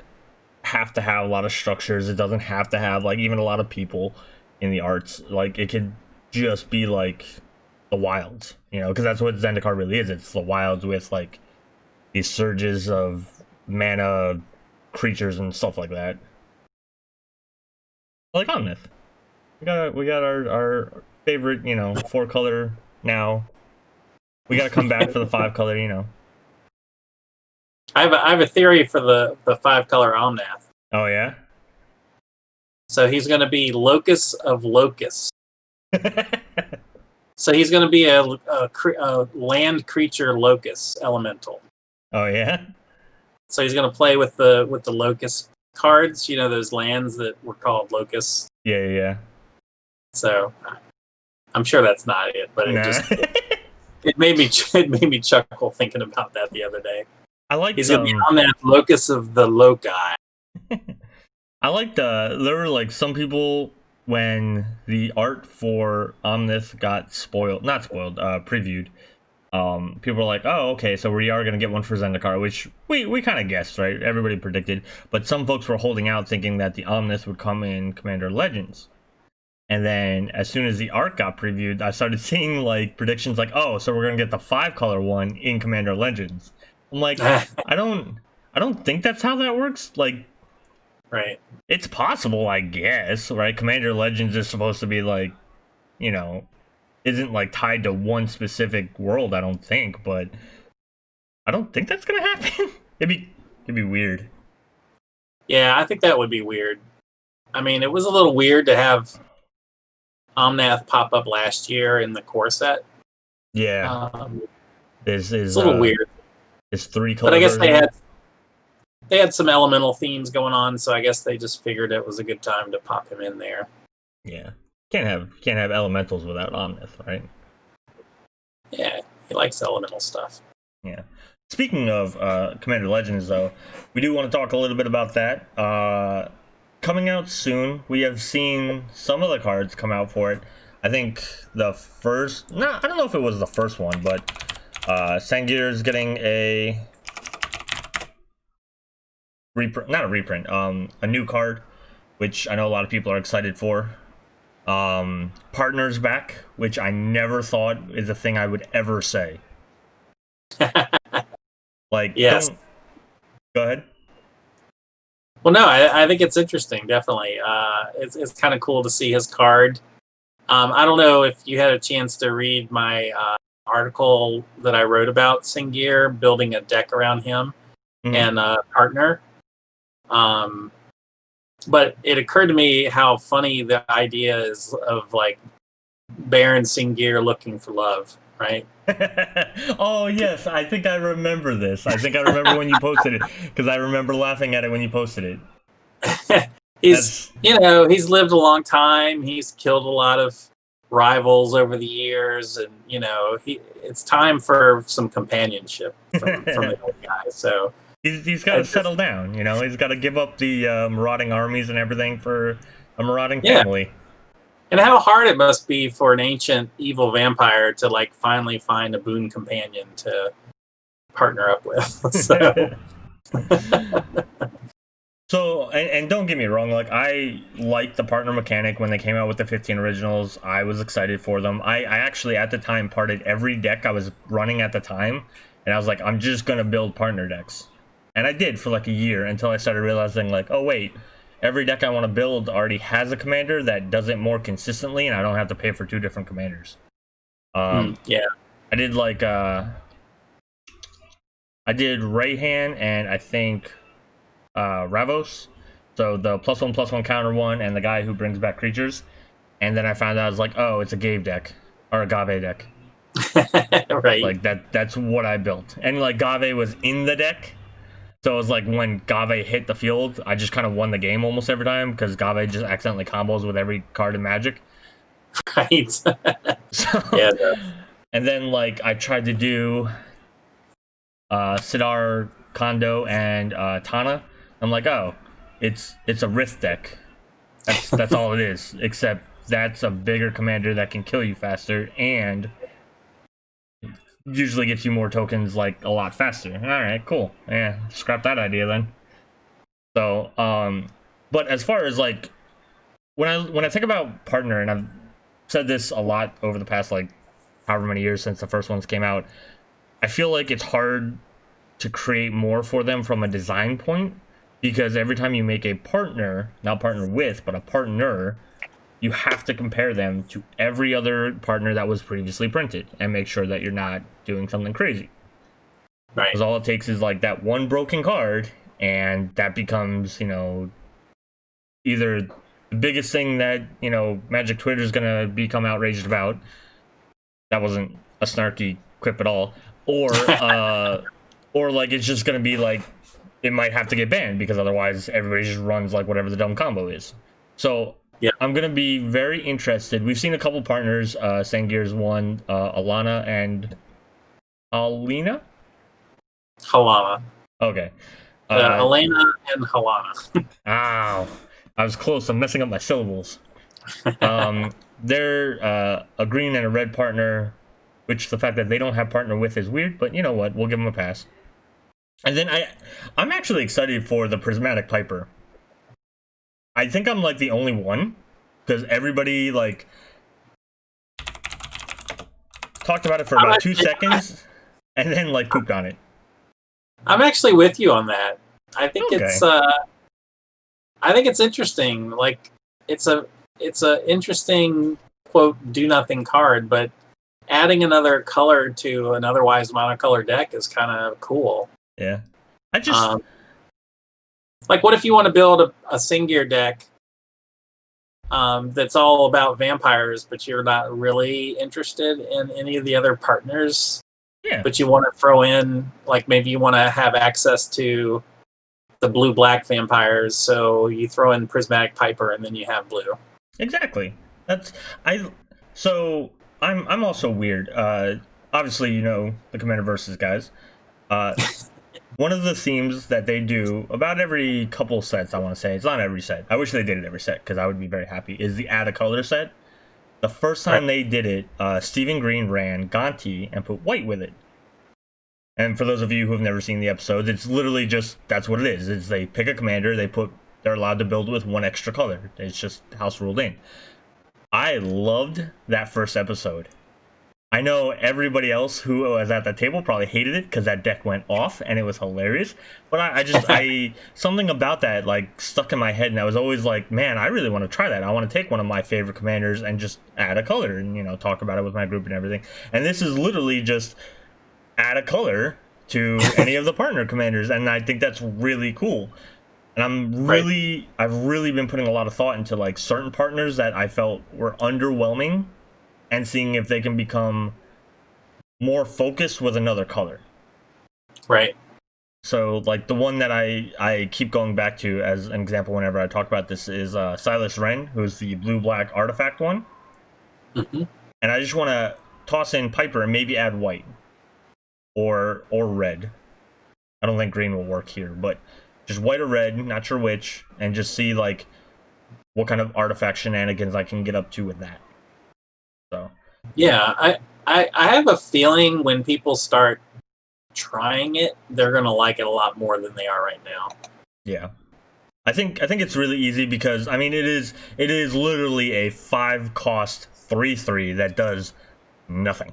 have to have a lot of structures. It doesn't have to have like even a lot of people in the arts. Like it could just be like the wilds, you know, because that's what Zendikar really is. It's the wilds with like these surges of mana creatures and stuff like that. Like Omnith. We got our favorite, you know, 4-color now. We gotta come back for the 5-color, you know. I have a theory for the 5-color Omnath. Oh yeah. So he's going to be Locus of Locus. So he's going to be a land creature Locus elemental. Oh yeah. So he's going to play with the Locus cards. You know those lands that were called Locus. Yeah. So I'm sure that's not it, but Nah. It made me chuckle thinking about that the other day. I like he's gonna be on that Locus of the Loci. I like there were like some people when the art for Omnith got previewed. People were like, oh, okay, so we are gonna get one for Zendikar, which we kind of guessed, right? Everybody predicted, but some folks were holding out thinking that the Omnith would come in Commander Legends. And then as soon as the art got previewed, I started seeing like predictions like, oh, so we're gonna get the 5-color one in Commander Legends. I'm like, I don't think that's how that works. Like, right. It's possible, I guess, right? Commander Legends is supposed to be like, you know, isn't like tied to one specific world, I don't think, but I don't think that's gonna happen. It'd be weird. Yeah, I think that would be weird. I mean, it was a little weird to have Omnath pop up last year in the core set. Yeah. It's a little weird. It's 3-color. But I guess they had some elemental themes going on, so I guess they just figured it was a good time to pop him in there. Yeah. Can't have elementals without Omnith, right? Yeah, he likes elemental stuff. Yeah. Speaking of Commander Legends, though, we do want to talk a little bit about that. Coming out soon, we have seen some of the cards come out for it. I think the first... I don't know if it was the first one, but Sengir is getting a... not a reprint, a new card, which I know a lot of people are excited for. Partners back, which I never thought is a thing I would ever say. Like, yes. Go ahead. Well, no, I think it's interesting, definitely. It's kind of cool to see his card. I don't know if you had a chance to read my article that I wrote about Sengir, building a deck around him and partner. But it occurred to me how funny the idea is of like Baron Sengir looking for love, right? Oh yes, I think I remember this. I think I remember when you posted it because I remember laughing at it when you posted it. He's lived a long time. He's killed a lot of rivals over the years, and it's time for some companionship from the old guy. So He's got to settle down, you know. He's got to give up the marauding armies and everything for a marauding family. And how hard it must be for an ancient evil vampire to like finally find a boon companion to partner up with. So, and don't get me wrong, like I liked the partner mechanic when they came out with the 15 originals. I was excited for them. I actually at the time parted every deck I was running at the time, and I was like, I'm just gonna build partner decks. And I did for like a year until I started realizing like, oh wait, every deck I want to build already has a commander that does it more consistently, and I don't have to pay for 2 different commanders. Yeah. I did like I did Rayhan and I think Ravos, so the +1/+1 counter one, and the guy who brings back creatures. And then I found out I was like, oh, it's a Gave deck or a Gave deck. Right. Like that's what I built, and like Gave was in the deck. So it was like when Gave hit the field, I just kind of won the game almost every time because Gave just accidentally combos with every card in Magic. Right. So, Yeah. and then like I tried to do Sidar, Kondo, and Tana. I'm like, oh, it's a Rift deck. That's all it is. Except that's a bigger commander that can kill you faster and usually gets you more tokens like a lot faster. All right, cool. Yeah, scrap that idea then. So, but as far as like when I think about partner, and I've said this a lot over the past like however many years since the first ones came out, I feel like it's hard to create more for them from a design point because every time you make a partner, not partner with, but a partner, you have to compare them to every other partner that was previously printed and make sure that you're not doing something crazy. Right. Because all it takes is like that one broken card, and that becomes, you know, either the biggest thing that, you know, Magic Twitter is gonna become outraged about. That wasn't a snarky quip at all. Or like it's just gonna be like it might have to get banned because otherwise everybody just runs like whatever the dumb combo is. So yeah. I'm gonna be very interested. We've seen a couple partners, Sangir's one, Alana and Alina? Halana. Okay. Elena and Halana. Ow. I was close. I'm messing up my syllables. They're a green and a red partner, which the fact that they don't have partner with is weird, but you know what? We'll give them a pass. And then I'm actually excited for the Prismatic Piper. I think I'm like the only one, because everybody like talked about it for about 2 seconds and then like pooped on it. I'm actually with you on that. I think Okay. it's interesting. Like it's a interesting quote do nothing card, but adding another color to an otherwise monocolor deck is kind of cool. Yeah. I just like what if you want to build a Singir deck that's all about vampires, but you're not really interested in any of the other partners. Yeah. But you want to throw in, like, maybe you want to have access to the blue-black vampires, so you throw in Prismatic Piper, and then you have blue. Exactly. So I'm also weird. Obviously, you know the Commander Versus guys. One of the themes that they do about every couple sets, I want to say, it's not every set. I wish they did it every set because I would be very happy. Is the add a color set? The first time they did it, Stephen Green ran Gonti and put white with it. And for those of you who have never seen the episodes, it's literally just that's what it is. It's they pick a commander, they're allowed to build with one extra color. It's just house ruled in. I loved that first episode. I know everybody else who was at the table probably hated it because that deck went off and it was hilarious. But I something about that like stuck in my head, and I was always like, man, I really want to try that. I want to take one of my favorite commanders and just add a color and, you know, talk about it with my group and everything. And this is literally just add a color to any of the partner commanders, and I think that's really cool. And I've really been putting a lot of thought into like certain partners that I felt were underwhelming, and seeing if they can become more focused with another color. Right. So, like, the one that I keep going back to as an example whenever I talk about this is Silas Wren, who's the blue-black artifact one. Mm-hmm. And I just want to toss in Piper and maybe add white. Or red. I don't think green will work here, but just white or red, not sure which, and just see like what kind of artifact shenanigans I can get up to with that. So Yeah, I have a feeling when people start trying it, they're gonna like it a lot more than they are right now. yeah. I think it's really easy because I mean it is literally a 5-cost 3/3 that does nothing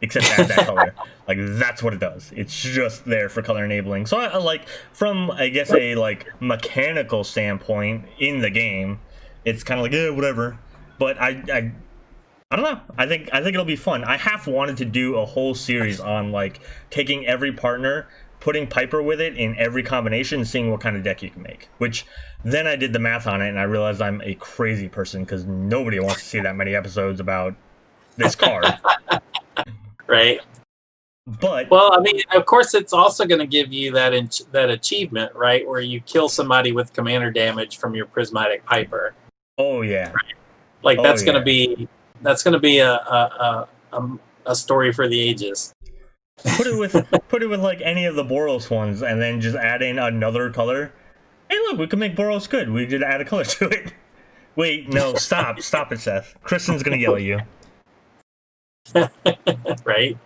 except add that color. Like that's what it does. It's just there for color enabling. So I like from I guess a like mechanical standpoint in the game, it's kind of like whatever. But I don't know. I think it'll be fun. I half wanted to do a whole series on like taking every partner, putting Piper with it in every combination, seeing what kind of deck you can make. Which then I did the math on it and I realized I'm a crazy person because nobody wants to see that many episodes about this card. Right. But well, I mean, of course, it's also going to give you that achievement, right, where you kill somebody with commander damage from your prismatic Piper. Oh yeah. Right? Like oh, that's yeah. going to be a story for the ages. Put it with like any of the Boros ones, and then just add in another color. Hey, look, we can make Boros good. We could add a color to it. Wait, no, stop it, Seth. Kristen's gonna yell at you. Right?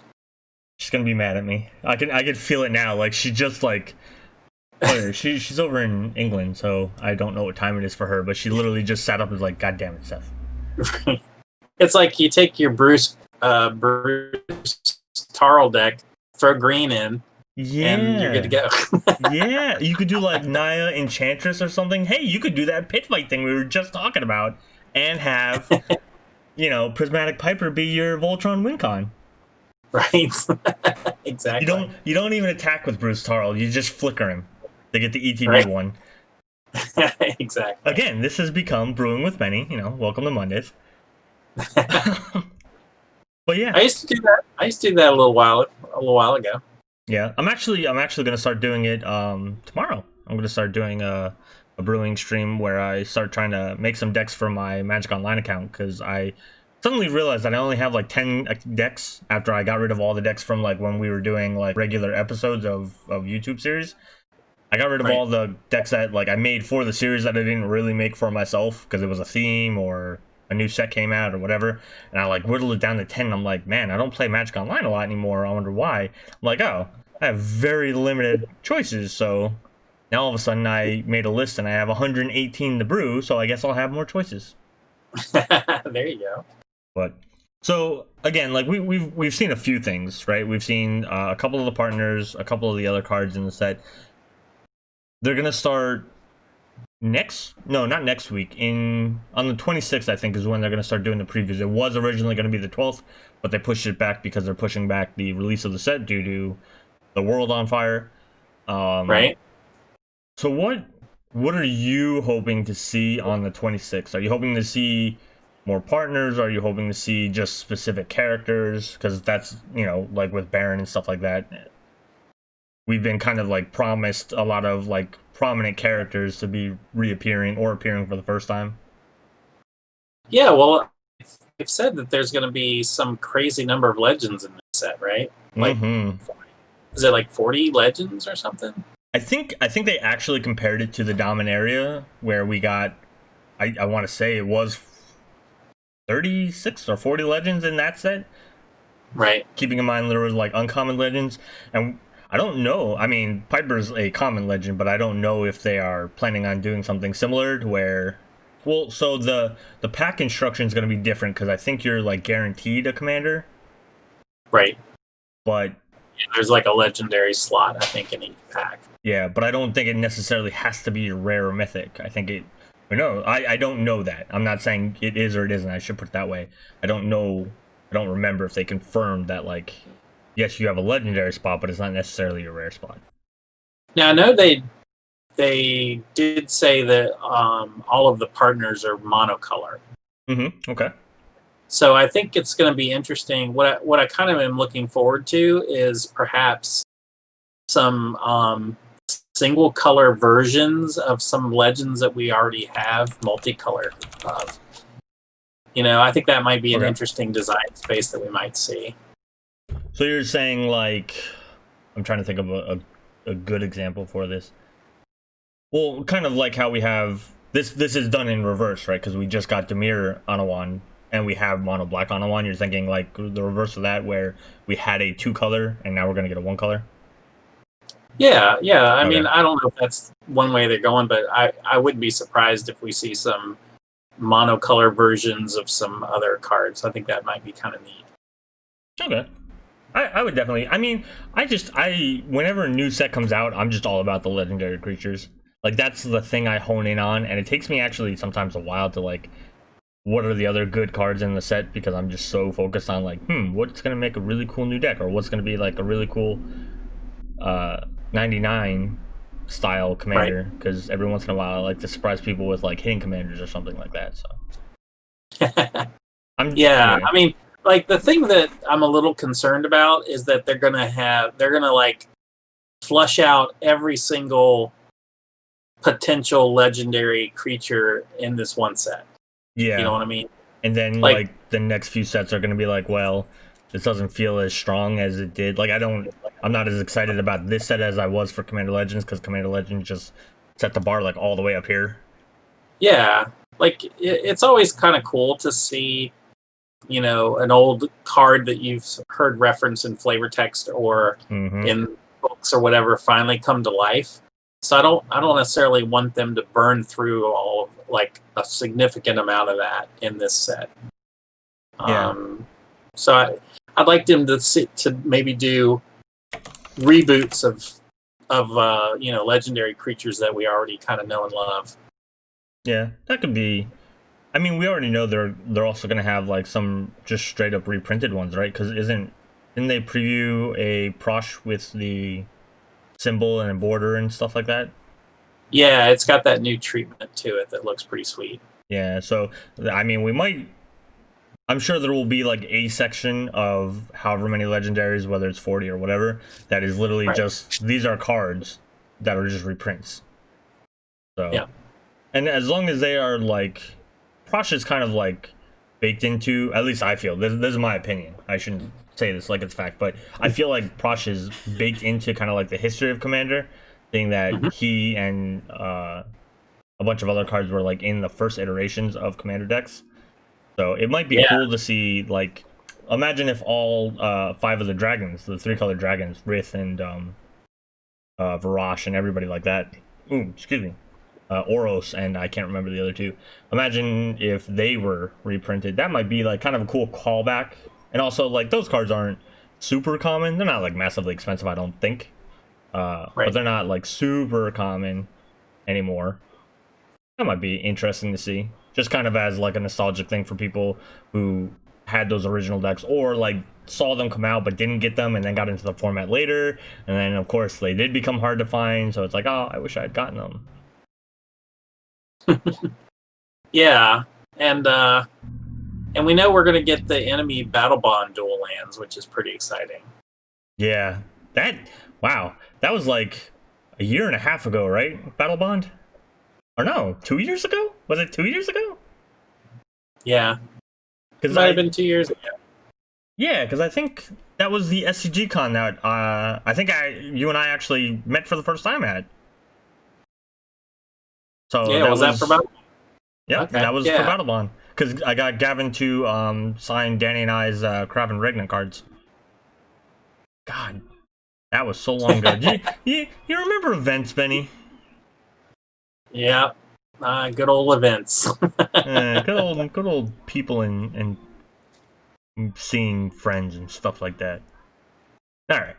She's gonna be mad at me. I can feel it now. Like she just like, she's over in England, so I don't know what time it is for her. But she literally just sat up and was like, "God damn it, Seth." It's like you take your Bruce Tarl deck, throw green in, and you're good to go. Yeah, you could do like Naya Enchantress or something. Hey, you could do that pit fight thing we were just talking about, and have Prismatic Piper be your Voltron Wincon. Right. Exactly. You don't even attack with Bruce Tarl. You just flicker him to get the ETB right. one. Exactly. Again, this has become Brewing with Benny. Welcome to Mondays. But yeah, I used to do that a little while ago. Yeah, I'm actually gonna start doing it tomorrow. I'm gonna start doing a brewing stream where I start trying to make some decks for my Magic Online account because I suddenly realized that I only have like 10 decks after I got rid of all the decks from like when we were doing like regular episodes of YouTube series. I got rid of all the decks that like I made for the series that I didn't really make for myself because it was a theme or a new set came out or whatever, and I like whittled it down to 10. And I'm like, man, I don't play Magic Online a lot anymore. I wonder why. I'm like, oh, I have very limited choices, so now all of a sudden I made a list and I have 118 to brew, so I guess I'll have more choices. There you go. But so again, like we've seen a few things, right? We've seen a couple of the partners, a couple of the other cards in the set. They're gonna start not next week. On the 26th, I think, is when they're gonna start doing the previews. It was originally gonna be the 12th, but they pushed it back because they're pushing back the release of the set due to the world on fire. Right. So what are you hoping to see on the 26th? Are you hoping to see more partners? Are you hoping to see just specific characters? Because that's, like with Baron and stuff like that, we've been kind of like promised a lot of like prominent characters to be reappearing or appearing for the first time. Yeah, well, they've said that there's going to be some crazy number of legends in this set, right? Like, is it like 40 legends or something? I think they actually compared it to the Dominaria, where we got, I want to say it was 36 or 40 legends in that set. Right. Keeping in mind there was like uncommon legends, and I don't know. I mean, Piper's a common legend, but I don't know if they are planning on doing something similar to where, well, so the pack instruction is going to be different because I think you're like guaranteed a commander. Right. But yeah, there's like a legendary slot, I think, in each pack. Yeah, but I don't think it necessarily has to be rare or mythic. I think I don't know that. I'm not saying it is or it isn't. I should put it that way. I don't know. I don't remember if they confirmed that, like, yes, you have a legendary spot, but it's not necessarily a rare spot. Now, I know they did say that all of the partners are monocolor. Mm-hmm. Okay. So I think it's going to be interesting. What I kind of am looking forward to is perhaps some single color versions of some legends that we already have multicolored of. I think that might be an interesting design space that we might see. So you're saying, like, I'm trying to think of a a good example for this. Well, kind of like how we have this. This is done in reverse, right? Because we just got Demir Anawan, and we have mono black Anawan. You're thinking like the reverse of that, where we had a 2-color, and now we're gonna get a 1-color. Yeah. I Okay. mean, I don't know if that's one way they're going, but I wouldn't be surprised if we see some monocolor versions of some other cards. I think that might be kind of neat. Okay. I would definitely. I mean, whenever a new set comes out, I'm just all about the legendary creatures. Like that's the thing I hone in on, and it takes me actually sometimes a while to like, what are the other good cards in the set, because I'm just so focused on like, what's gonna make a really cool new deck, or what's gonna be like a really cool 99 style commander, because every once in a while I like to surprise people with like hitting commanders or something like that. So I mean, like the thing that I'm a little concerned about is that they're gonna like flush out every single potential legendary creature in this one set. Yeah, you know what I mean? And then like the next few sets are gonna be like, well, this doesn't feel as strong as it did. Like I'm not as excited about this set as I was for Commander Legends, because Commander Legends just set the bar like all the way up here. Yeah, like it's always kind of cool to see, you know, an old card that you've heard referenced in flavor text or in books or whatever finally come to life. So I don't necessarily want them to burn through all like a significant amount of that in this set. So I'd like them to maybe do reboots of you know, legendary creatures that we already kind of know and love. Yeah, that could be. I mean, we already know they're also gonna have like some just straight up reprinted ones, right? Because didn't they preview a Prosh with the symbol and a border and stuff like that? Yeah, it's got that new treatment to it that looks pretty sweet. Yeah, so I mean, I'm sure there will be like a section of however many legendaries, whether it's 40 or whatever, that is literally just these are cards that are just reprints. So yeah, and as long as they are like, Prosh is kind of like baked into, at least I feel, this is my opinion, I shouldn't say this like it's fact, but I feel like Prosh is baked into kind of like the history of Commander, being that he and a bunch of other cards were like in the first iterations of Commander decks. So it might be cool to see, like, imagine if all 5 of the dragons, the 3-color dragons, Rith and Varash and everybody like that, Oros, and I can't remember the other 2. Imagine if they were reprinted. That might be like kind of a cool callback. And also, like, those cards aren't super common. They're not like massively expensive, I don't think. But they're not like super common anymore. That might be interesting to see. Just kind of as like a nostalgic thing for people who had those original decks, or like saw them come out but didn't get them and then got into the format later. And then of course they did become hard to find. So it's like, oh, I wish I had gotten them. Yeah, and we know we're gonna get the enemy battle bond dual lands, which is pretty exciting. Yeah, wow, that was like a year and a half ago, right? Battle bond, or no, 2 years ago? Was it 2 years ago? Yeah, because might have been 2 years ago. Yeah, because I think that was the SCG con that I think you and I actually met for the first time at. So yeah, was that for Battle? Yeah, okay. That was for Battle Bond, because I got Gavin to sign Danny and I's Kraven Regnant cards. God, that was so long ago. you remember events, Benny? Yeah, good old events. good old people and seeing friends and stuff like that. All right.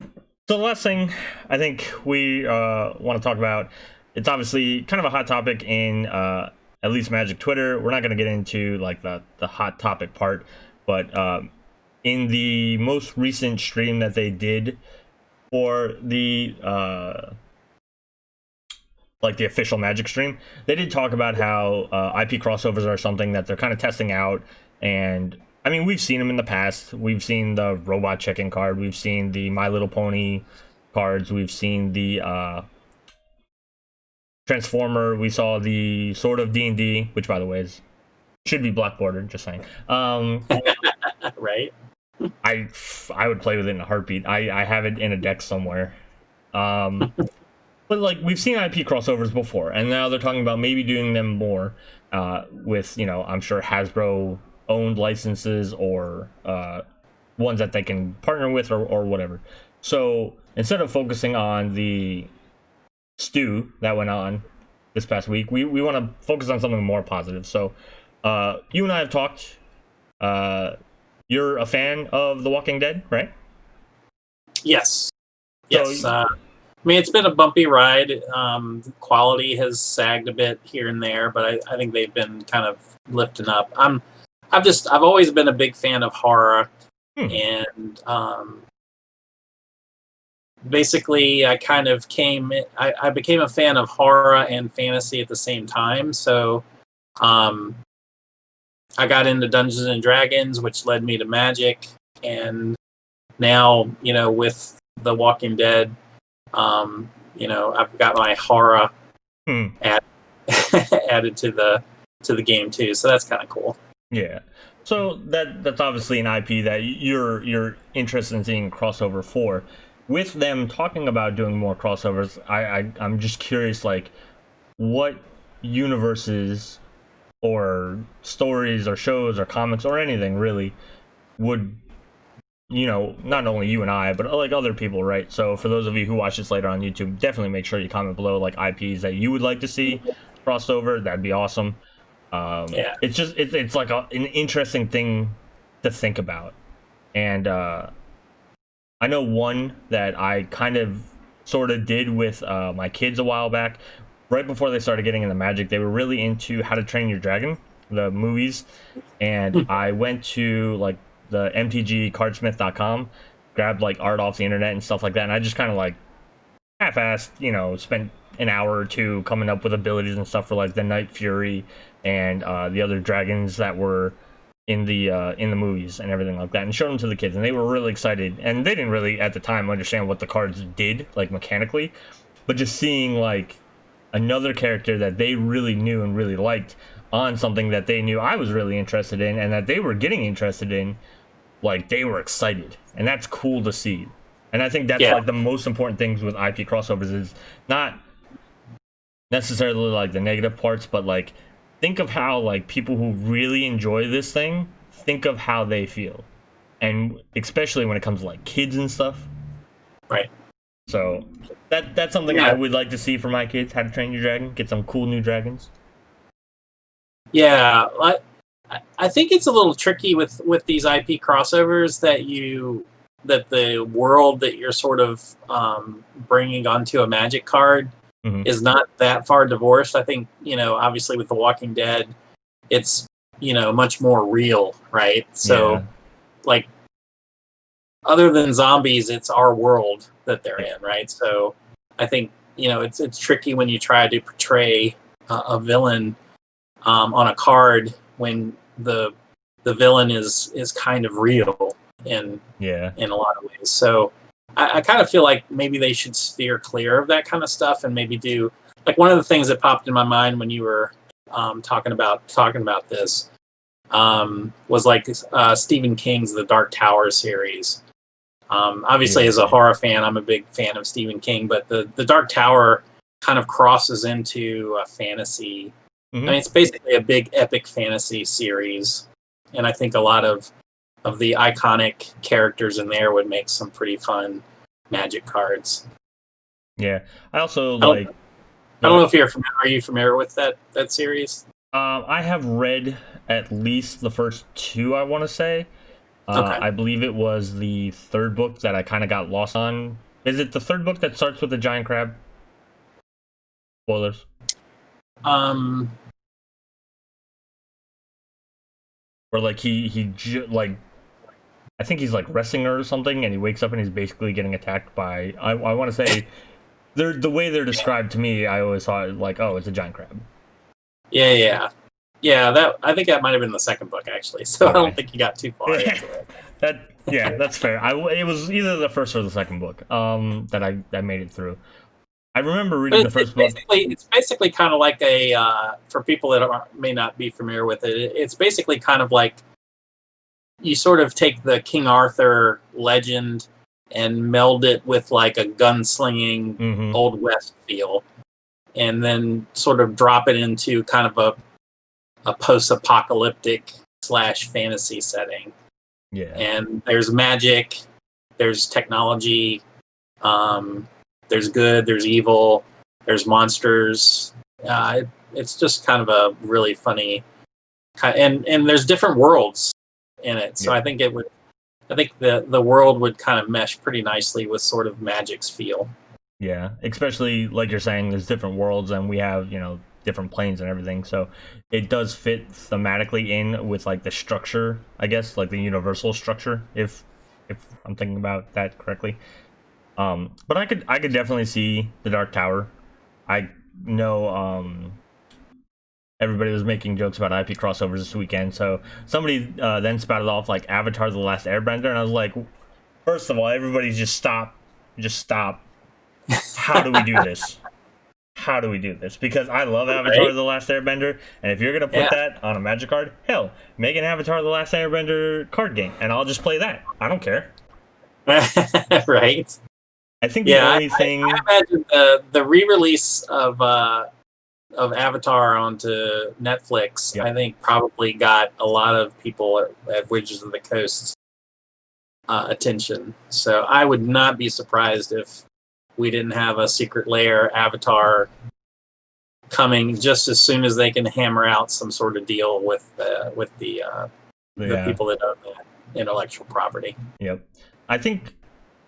So the last thing I think we want to talk about, it's obviously kind of a hot topic in at least Magic Twitter. We're not going to get into like the hot topic part, but in the most recent stream that they did for the like the official Magic stream, they did talk about how IP crossovers are something that they're kind of testing out. And I mean, we've seen them in the past. We've seen the robot check-in card. We've seen the My Little Pony cards. We've seen the Transformer. We saw the Sword of D&D, which by the way should be black bordered, just saying. Right. I would play with it in a heartbeat. I have it in a deck somewhere. But like we've seen IP crossovers before, and now they're talking about maybe doing them more with I'm sure Hasbro owned licenses or ones that they can partner with or whatever. So instead of focusing on the stew that went on this past week, we want to focus on something more positive. So you and I have talked. You're a fan of The Walking Dead, right? Yes. So, Yes. I mean, it's been a bumpy ride. Quality has sagged a bit here and there, but I think they've been kind of lifting up. I've always been a big fan of horror, and basically I became a fan of horror and fantasy at the same time. So I got into Dungeons and Dragons, which led me to Magic, and now with The Walking Dead, I've got my horror added to the game too, so that's kind of cool. Yeah. So that's obviously an IP that you're interested in seeing crossover for. With them talking about doing more crossovers, I'm just curious, like, what universes or stories or shows or comics or anything really would not only you and I, but like other people, right? So for those of you who watch this later on YouTube, definitely make sure you comment below like IPs that you would like to see crossed over. That'd be awesome. It's just it's like an interesting thing to think about. And I know one that I kind of sort of did with my kids a while back. Right before they started getting into Magic, they were really into How to Train Your Dragon, the movies, and I went to like the mtgcardsmith.com, grabbed like art off the internet and stuff like that, and I just kind of like half-assed, spent an hour or two coming up with abilities and stuff for like the Night Fury and the other dragons that were in the movies and everything like that, and showed them to the kids, and they were really excited, and they didn't really at the time understand what the cards did like mechanically, but just seeing like another character that they really knew and really liked on something that they knew I was really interested in and that they were getting interested in, like they were excited, and that's cool to see. And I think that's like the most important things with IP crossovers is not necessarily like the negative parts, but like think of how like people who really enjoy this thing think of how they feel, and especially when it comes to like kids and stuff, right? So that's something I would like to see for my kids. How to Train Your Dragon, get some cool new dragons. Yeah, I think it's a little tricky with these IP crossovers that the world that you're sort of bringing onto a Magic card is not that far divorced. I think obviously with The Walking Dead, it's much more real, right? So like other than zombies, it's our world that they're in, right? So I think it's tricky when you try to portray a villain on a card when the villain is kind of real in a lot of ways. So I kind of feel like maybe they should steer clear of that kind of stuff and maybe do like one of the things that popped in my mind when you were talking about this was like Stephen King's The Dark Tower series. Obviously, as a horror fan, I'm a big fan of Stephen King, but the Dark Tower kind of crosses into a fantasy. I mean, it's basically a big epic fantasy series, and I think a lot of the iconic characters in there would make some pretty fun Magic cards. Yeah, I also I don't know if you're familiar. Are you familiar with that series? I have read at least the first two, I want to say. Okay. I believe it was the third book that I kind of got lost on. Is it the third book that starts with the giant crab? Spoilers. Or like like I think he's like wrestling her or something, and he wakes up and he's basically getting attacked by. I want to say, the way they're described to me, I always thought like, oh, it's a giant crab. Yeah. That I think that might have been the second book actually. So okay. I don't think you got too far into it. That's fair. It was either the first or the second book that I made it through. I remember reading the first book. It's basically kind of like for people that may not be familiar with it, it's basically kind of like you sort of take the King Arthur legend and meld it with like a gunslinging Mm-hmm. Old West feel, and then sort of drop it into kind of a post-apocalyptic / fantasy setting. Yeah. And there's magic, there's technology, there's good, there's evil, there's monsters. It's just kind of a really funny, and there's different worlds in it. So Yeah. I think the world would kind of mesh pretty nicely with sort of Magic's feel. Yeah, especially like you're saying, there's different worlds and we have, different planes and everything. So it does fit thematically in with like the structure, I guess, like the universal structure, if I'm thinking about that correctly. But I could definitely see the Dark Tower. I know everybody was making jokes about IP crossovers this weekend, so somebody then spouted off like Avatar: The Last Airbender, and I was like, first of all, everybody just stop. How do we do this? How do we do this? Because I love Avatar: Right? The Last Airbender, and if you're gonna put Yeah. that on a Magic card, hell, make an Avatar: The Last Airbender card game, and I'll just play that. I don't care. Right. I think the Yeah, only thing, I imagine the re-release of Avatar onto Netflix, yep, I think probably got a lot of people at Wizards of the Coast attention. So I would not be surprised if we didn't have a Secret Lair Avatar coming just as soon as they can hammer out some sort of deal with the yeah, people that own the intellectual property. yep. I think,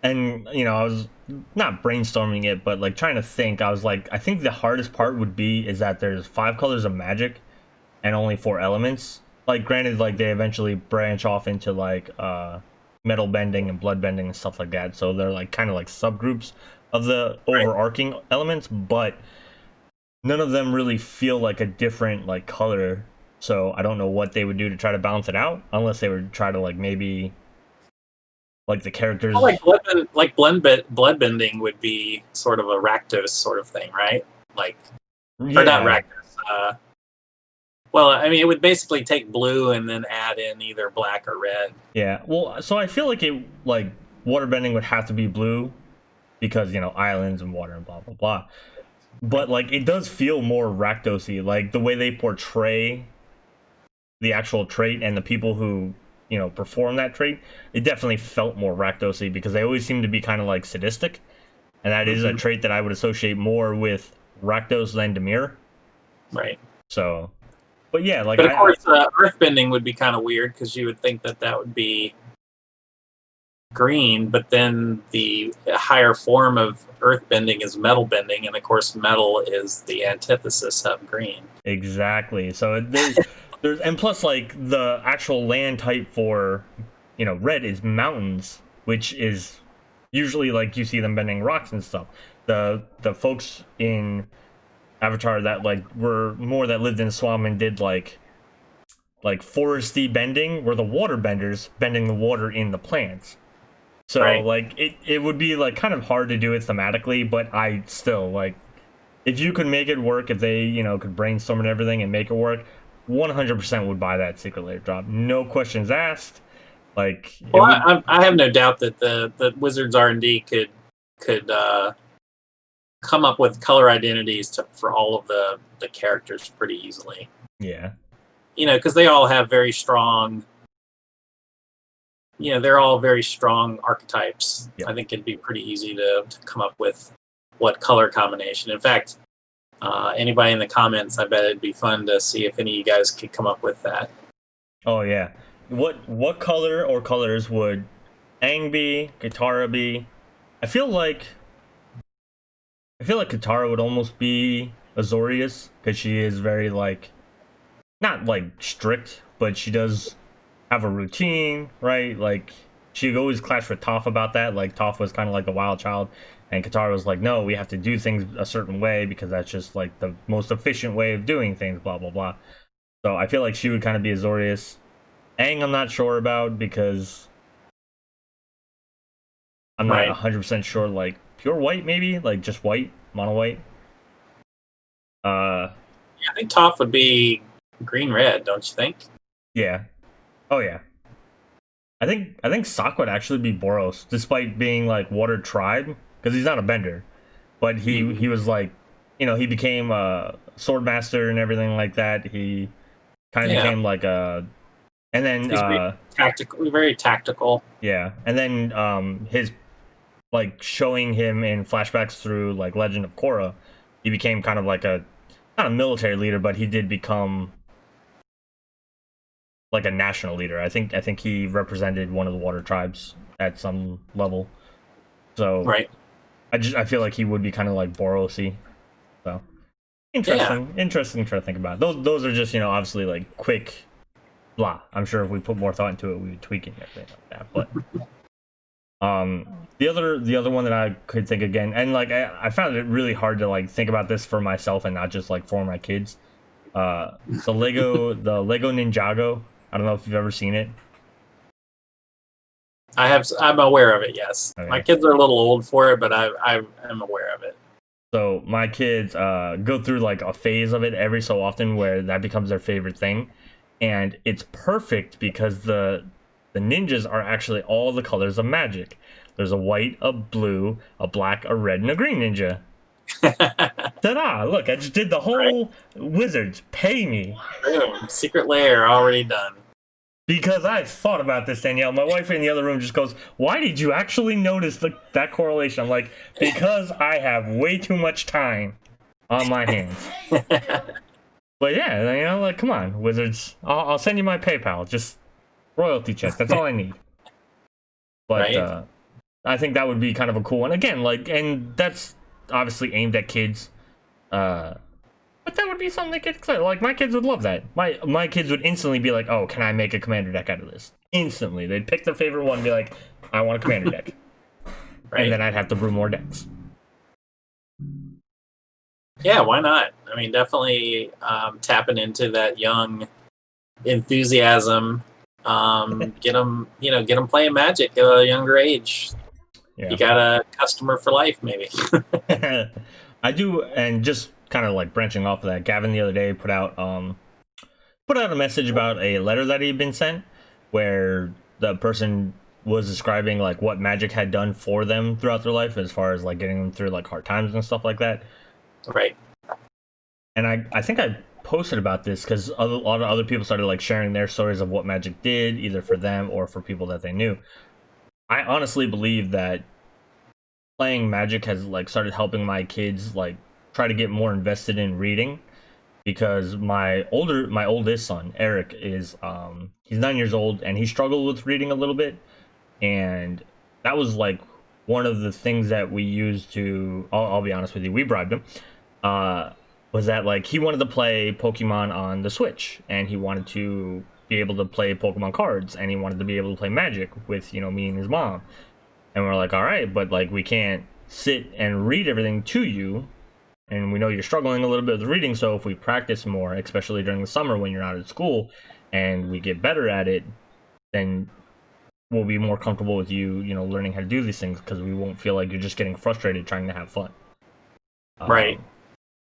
and I was not brainstorming it, but like trying to think. I was like, I think the hardest part would be is that there's 5 colors of magic and only 4 elements. Like, granted, like they eventually branch off into like metal bending and blood bending and stuff like that. So they're like kind of like subgroups of the Right. overarching elements, but none of them really feel like a different like color. So I don't know what they would do to try to balance it out, unless they would try to like maybe like the Well, characters. blood bending would be sort of a Rakdos sort of thing, right? Like, or not Yeah, Rakdos. Well, I mean, it would basically take blue and then add in either black or red. yeah. Well, so I feel like it like waterbending would have to be blue because islands and water and blah blah blah. But like it does feel more Rakdosy, like the way they portray the actual trait and the people who perform that trait. It definitely felt more Rakdosy because they always seem to be kind of like sadistic, and that is a Mm-hmm. trait that I would associate more with Rakdos than Demir. Right. So, but yeah, like But of I course, earthbending would be kind of weird because you would think that would be green, but then the higher form of earthbending is metal bending, and of course, metal is the antithesis of green. exactly. So there's and plus like the actual land type for red is mountains, which is usually like you see them bending rocks and stuff. The folks in Avatar that like were more that lived in swamp and did like foresty bending were the water benders bending the water in the plants. So Right. like it would be like kind of hard to do it thematically, but I still like if you could make it work, if they could brainstorm and everything and make it work, 100% would buy that Secret Lair drop, no questions asked. Like it Well, would. I have no doubt that the Wizards R&D could come up with color identities for all of the characters pretty easily. Yeah, Because they all have very strong. They're all very strong archetypes. yep. I think it'd be pretty easy to come up with what color combination. In fact, anybody in the comments, I bet it'd be fun to see if any of you guys could come up with that. Oh yeah. What color or colors would Aang be, Katara be? I feel like Katara would almost be Azorius because she is very like not like strict, but she does have a routine, right? Like she always clashed with Toph about that. Like Toph was kind of like a wild child, and Katara was like, "No, we have to do things a certain way because that's just like the most efficient way of doing things." Blah blah blah. So I feel like she would kind of be Azorius. Aang, I'm not sure about because I'm not Right. 100% sure. Like pure white, maybe like just white, mono white. Uh, Yeah, I think Toph would be green red, don't you think? yeah. Oh yeah. I think Sock would actually be Boros, despite being like Water Tribe, because he's not a bender, but he was like, he became a sword master and everything like that. He kind of Yeah, became like a, and then he's very tactical. yeah, and then his like showing him in flashbacks through like Legend of Korra, he became kind of like a not a military leader, but he did become like a national leader. I think he represented one of the water tribes at some level. So Right. I feel like he would be kind of like Borosy. So Yeah. interesting to think about. Those are just obviously like quick blah. I'm sure if we put more thought into it, we would tweak it and everything like that. But the other one that I could think again, and like I found it really hard to like think about this for myself and not just like for my kids. The Lego Ninjago. I don't know if you've ever seen it. I'm aware of it. Yes, my Okay. kids are a little old for it, but I am aware of it. So my kids go through like a phase of it every so often where that becomes their favorite thing, and it's perfect because the ninjas are actually all the colors of magic. There's a white, a blue, a black, a red, and a green ninja. Ta-da! Look, I just did the Right. whole Wizards. Pay me. Boom. Secret layer already done. Because I thought about this, Danielle. My wife in the other room just goes, "Why did you actually notice that correlation?" I'm like, "Because I have way too much time on my hands." But yeah, like, come on, Wizards. I'll send you my PayPal. Just royalty check. That's all I need. But Right. I think that would be kind of a cool one. Again, like, and that's obviously aimed at kids. But that would be something they get excited. Like my kids would love that. My kids would instantly be like, "Oh, can I make a commander deck out of this?" Instantly, they'd pick their favorite one and be like, "I want a commander deck," Right. and then I'd have to brew more decks. Yeah, why not? I mean, definitely tapping into that young enthusiasm. Get them, get them playing Magic at a younger age. Yeah. You got a customer for life, maybe. I do, and just kind of like branching off of that, Gavin the other day put out a message about a letter that he'd been sent, where the person was describing like what Magic had done for them throughout their life, as far as like getting them through like hard times and stuff like that. Right. And I think I posted about this because a lot of other people started like sharing their stories of what Magic did, either for them or for people that they knew. I honestly believe that playing Magic has like started helping my kids like try to get more invested in reading, because my oldest son Eric is he's 9 years old and he struggled with reading a little bit, and that was like one of the things that we used to I'll be honest with you, we bribed him, was that like he wanted to play Pokemon on the Switch, and he wanted to be able to play Pokemon cards, and he wanted to be able to play Magic with me and his mom. And we're like, all right, but like we can't sit and read everything to you, and we know you're struggling a little bit with reading, so if we practice more, especially during the summer when you're not at school, and we get better at it, then we'll be more comfortable with you learning how to do these things, because we won't feel like you're just getting frustrated trying to have fun. Right.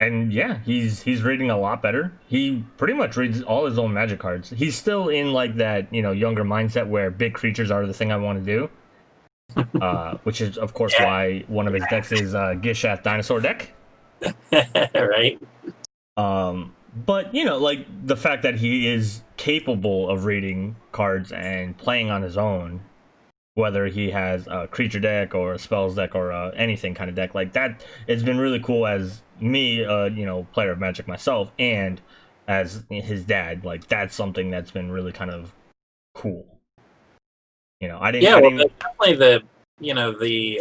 And yeah, he's reading a lot better. He pretty much reads all his own Magic cards. He's still in like that younger mindset where big creatures are the thing I want to do. Which is of course why one of his decks is Gishath Dinosaur deck. Right. But like the fact that he is capable of reading cards and playing on his own, whether he has a creature deck or a spells deck or anything kind of deck like that, it's been really cool as me, player of Magic myself, and as his dad. Like that's something that's been really kind of cool. I didn't. Yeah. I Well, didn't. definitely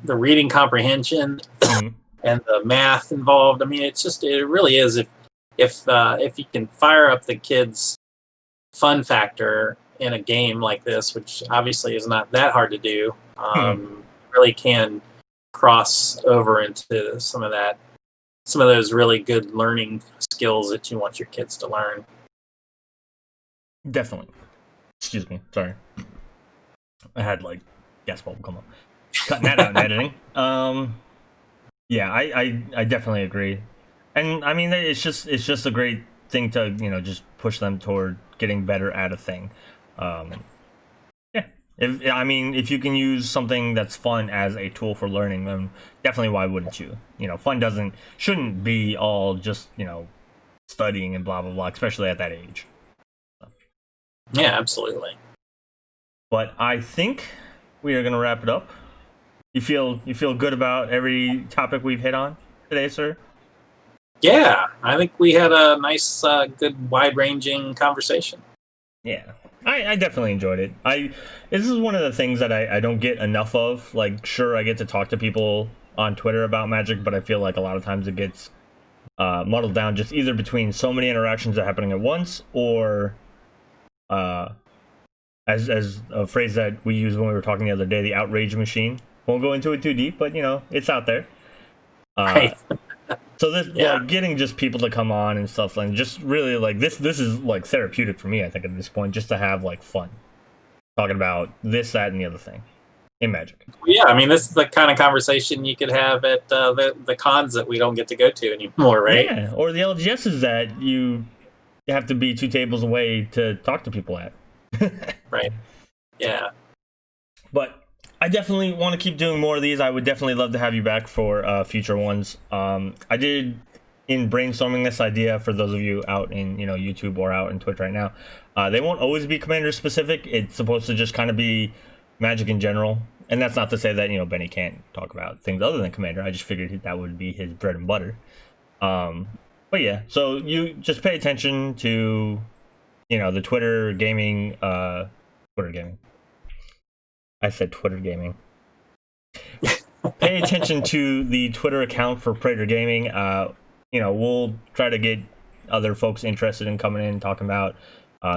the reading comprehension Mhm. and the math involved. I mean, it really is if you can fire up the kids' fun factor in a game like this, which obviously is not that hard to do, really can cross over into some of those really good learning skills that you want your kids to learn. Definitely. Excuse me. Sorry. I had like gas bulb come up. Cutting that out in editing. Yeah, I definitely agree, and I mean it's just a great thing to just push them toward getting better at a thing. Yeah. If you can use something that's fun as a tool for learning, then definitely why wouldn't you? Fun shouldn't be all just, studying and blah blah blah, especially at that age. Yeah, absolutely. But I think we are gonna wrap it up. You feel good about every topic we've hit on today, sir? Yeah, I think we had a nice, good, wide-ranging conversation. Yeah, I definitely enjoyed it. This is one of the things that I don't get enough of. Like, sure, I get to talk to people on Twitter about Magic, but I feel like a lot of times it gets muddled down just either between so many interactions that are happening at once, or as a phrase that we used when we were talking the other day, the outrage machine. Won't go into it too deep, but it's out there. Right. So this, Yeah. like, getting just people to come on and stuff, and just really like this is like therapeutic for me, I think, at this point, just to have like fun talking about this, that, and the other thing in Magic. Yeah, I mean, this is the kind of conversation you could have at the cons that we don't get to go to anymore, right? Yeah, or the LGSs that you have to be 2 tables away to talk to people at. Right. Yeah. But I definitely want to keep doing more of these. I would definitely love to have you back for future ones. I did, in brainstorming this idea, for those of you out in YouTube or out in Twitch right now, they won't always be Commander specific. It's supposed to just kind of be Magic in general. And that's not to say that Benny can't talk about things other than Commander. I just figured that would be his bread and butter. But yeah, so you just pay attention to the Twitter gaming. I said Twitter gaming. Pay attention to the Twitter account for Praetor Gaming. We'll try to get other folks interested in coming in and talking about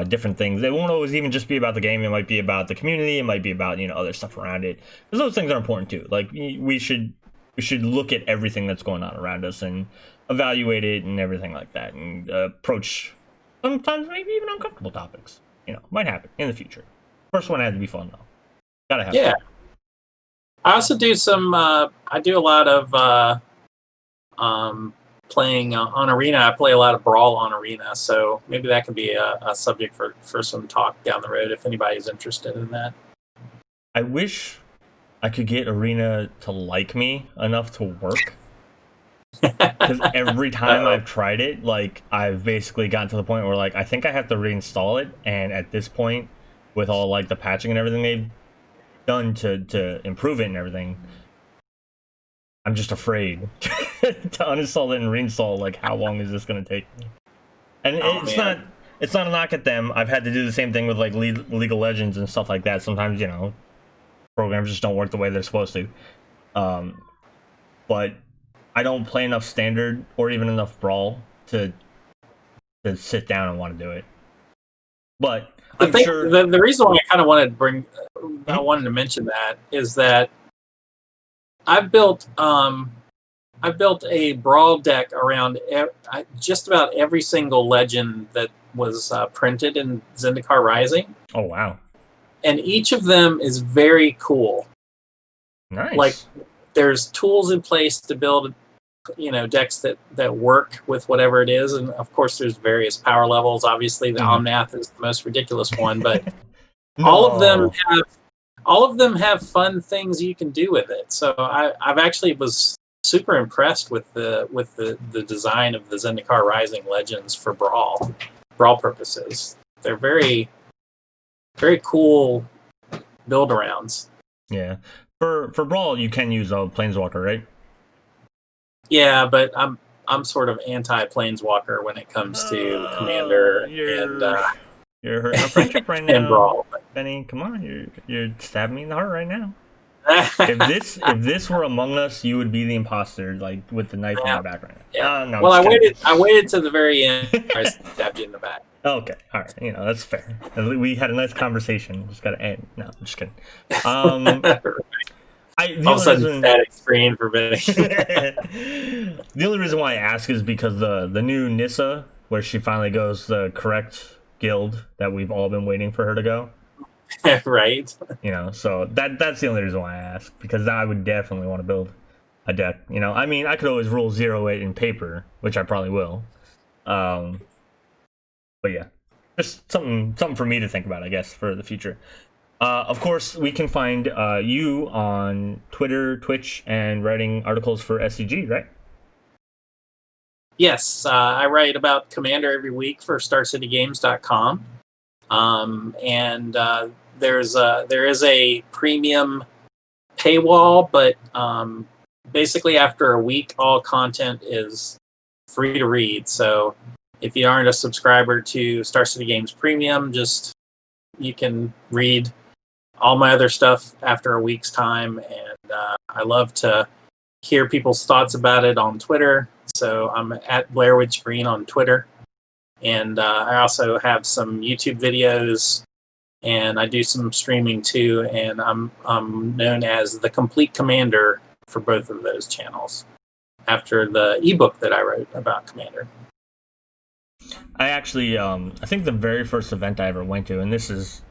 different things. It won't always even just be about the game. It might be about the community. It might be about other stuff around it. Because those things are important too. Like, we should look at everything that's going on around us and evaluate it and everything like that, and approach sometimes maybe even uncomfortable topics. Might happen in the future. First one had to be fun though. Gotta have fun. I also do some. I do a lot of playing on Arena. I play a lot of Brawl on Arena, so maybe that could be a subject for some talk down the road if anybody's interested in that. I wish I could get Arena to like me enough to work. Because every time I've tried it, like, I've basically gotten to the point where, like, I think I have to reinstall it, and at this point, with all like the patching and everything they've done to improve it and everything, I'm just afraid to uninstall it and reinstall. Like, how long is this going to take me? And it's not a knock at them. I've had to do the same thing with like League of Legends and stuff like that. Sometimes programs just don't work the way they're supposed to. But I don't play enough Standard or even enough Brawl to sit down and want to do it. But the reason why I kind of wanted to I wanted to mention that is that I've built a Brawl deck around just about every single legend that was printed in Zendikar Rising. Oh wow! And each of them is very cool. Nice. Like, there's tools in place to build decks that work with whatever it is, and of course there's various power levels. Obviously the Omnath is the most ridiculous one, but No. all of them have fun things you can do with it. So I've actually was super impressed with the design of the Zendikar Rising Legends for Brawl purposes. They're very, very cool build arounds. Yeah. For Brawl you can use a Planeswalker, right? Yeah, but I'm sort of anti-Planeswalker when it comes to Commander you're hurting our friendship right now. And Brawl. Benny, come on, you're stabbing me in the heart right now. If this were Among Us, you would be the imposter, like, with the knife in your back right now. Yeah. No, well, I waited to the very end. I stabbed you in the back. Okay, all right, that's fair. We had a nice conversation. Just gotta end. No, I'm just kidding. All of a sudden, static screen for Benny. The only reason why I ask is because the new Nissa, where she finally goes the correct guild that we've all been waiting for her to go. Right. So that's the only reason why I ask, because I would definitely want to build a deck. I could always rule 0 it in paper, which I probably will. But yeah, just something for me to think about, I guess, for the future. Of course, we can find you on Twitter, Twitch, and writing articles for SCG, right? Yes, I write about Commander every week for StarCityGames.com. And there is a premium paywall, but basically after a week, all content is free to read. So if you aren't a subscriber to Star City Games Premium, you can read all my other stuff after a week's time. And I love to hear people's thoughts about it on Twitter. So I'm at Blair Witch Green on Twitter. And I also have some YouTube videos, and I do some streaming too. And I'm known as the Complete Commander for both of those channels, after the ebook that I wrote about Commander. I actually, I think the very first event I ever went to, and this is,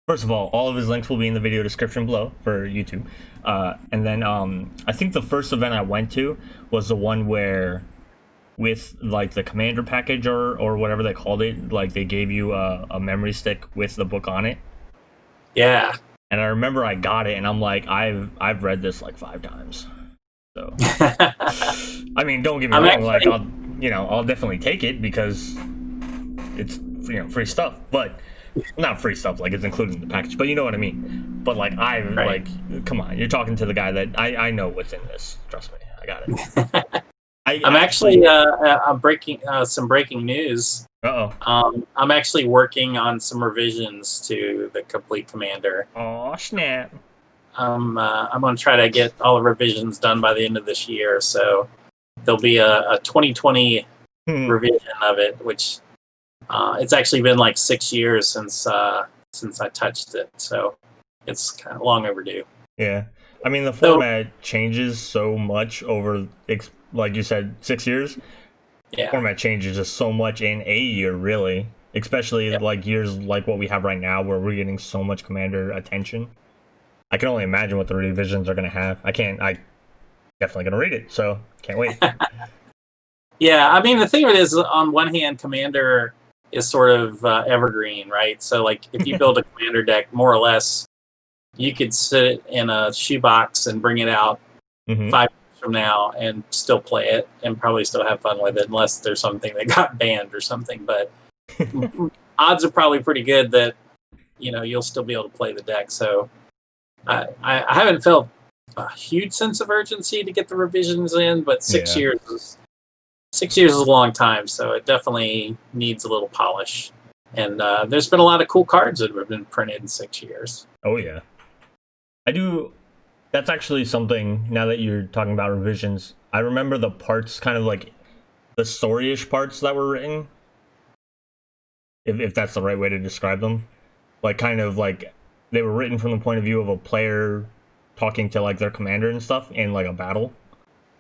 first of all of his links will be in the video description below for YouTube. And then I think the first event I went to was the one where, with like the Commander package or whatever they called it, like they gave you a memory stick with the book on it. Yeah. And I remember I got it, and I'm like, I've read this like 5 times. So I mean, don't get me wrong, like I'll definitely take it because it's free stuff, but not free stuff like it's included in the package, but you know what I mean. But like like, come on, you're talking to the guy that I know what's in this. Trust me, I got it. I'm actually I'm breaking some breaking news. I'm actually working on some revisions to the Complete Commander. Oh snap! I'm going to try to get all the revisions done by the end of this year. So there'll be a 2020 revision of it, which it's actually been like 6 years since I touched it. So it's kind of long overdue. Yeah, I mean the format changes so much over, like you said, 6 years. Yeah. Format changes just so much in a year, really. Especially like years like what we have right now, where we're getting so much Commander attention. I can only imagine what the revisions are going to have. I definitely going to read it, so can't wait. Yeah, I mean, the thing of it is, on one hand, Commander is sort of evergreen, right? So, like, if you build a Commander deck, more or less, you could sit it in a shoebox and bring it out 5 years from now and still play it and probably still have fun with it, unless there's something that got banned or something. But odds are probably pretty good that you'll still be able to play the deck. So I haven't felt a huge sense of urgency to get the revisions in, but 6 years is 6 years is a long time, so it definitely needs a little polish. And there's been a lot of cool cards that have been printed in 6 years. Oh yeah, I do. That's actually something, now that you're talking about revisions, I remember the parts, kind of like the story-ish parts that were written, if that's the right way to describe them. Like, kind of like they were written from the point of view of a player talking to like their commander and stuff in like a battle.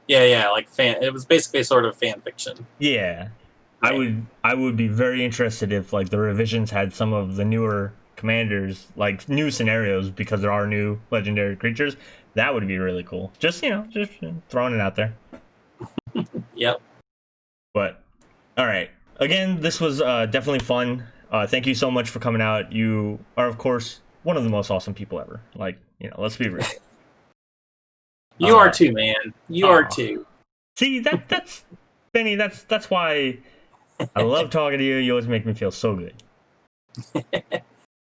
Yeah, like it was basically sort of fan fiction. Yeah. Right. I would be very interested if like the revisions had some of the newer commanders, like new scenarios, because there are new legendary creatures. That would be really cool. Just throwing it out there. Yep. But all right. Again, this was definitely fun. Thank you so much for coming out. You are, of course, one of the most awesome people ever. Like, let's be real. You are too, man. You are too. See, that's Benny. That's why I love talking to you. You always make me feel so good.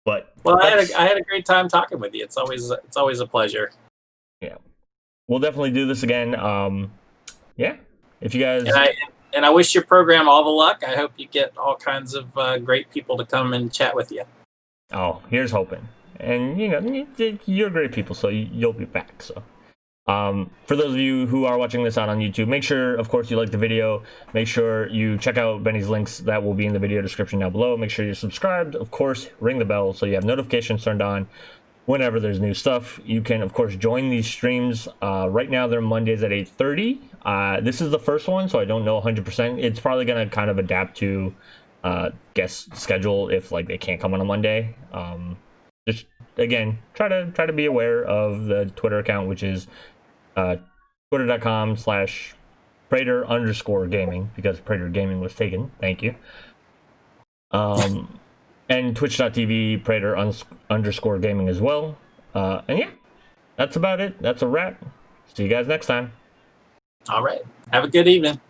But I had a great time talking with you. It's always a pleasure. Yeah, we'll definitely do this again. Yeah, if you guys. And I wish your program all the luck. I hope you get all kinds of great people to come and chat with you. Oh, here's hoping. And you're great people, so you'll be back. So. For those of you who are watching this out on YouTube, make sure, of course, you like the video. Make sure you check out Benny's links that will be in the video description down below. Make sure you're subscribed. Of course, ring the bell so you have notifications turned on whenever there's new stuff. You can, of course, join these streams. Right now, they're Mondays at 8:30. This is the first one, so I don't know 100%. It's probably going to kind of adapt to guest schedule if like they can't come on a Monday. Just, again, try to be aware of the Twitter account, which is twitter.com/Praetor_gaming, because Praetor Gaming was taken. Thank you. And twitch.tv Praetor _ gaming as well. And yeah, that's about it. That's a wrap. See you guys next time. All right. Have a good evening.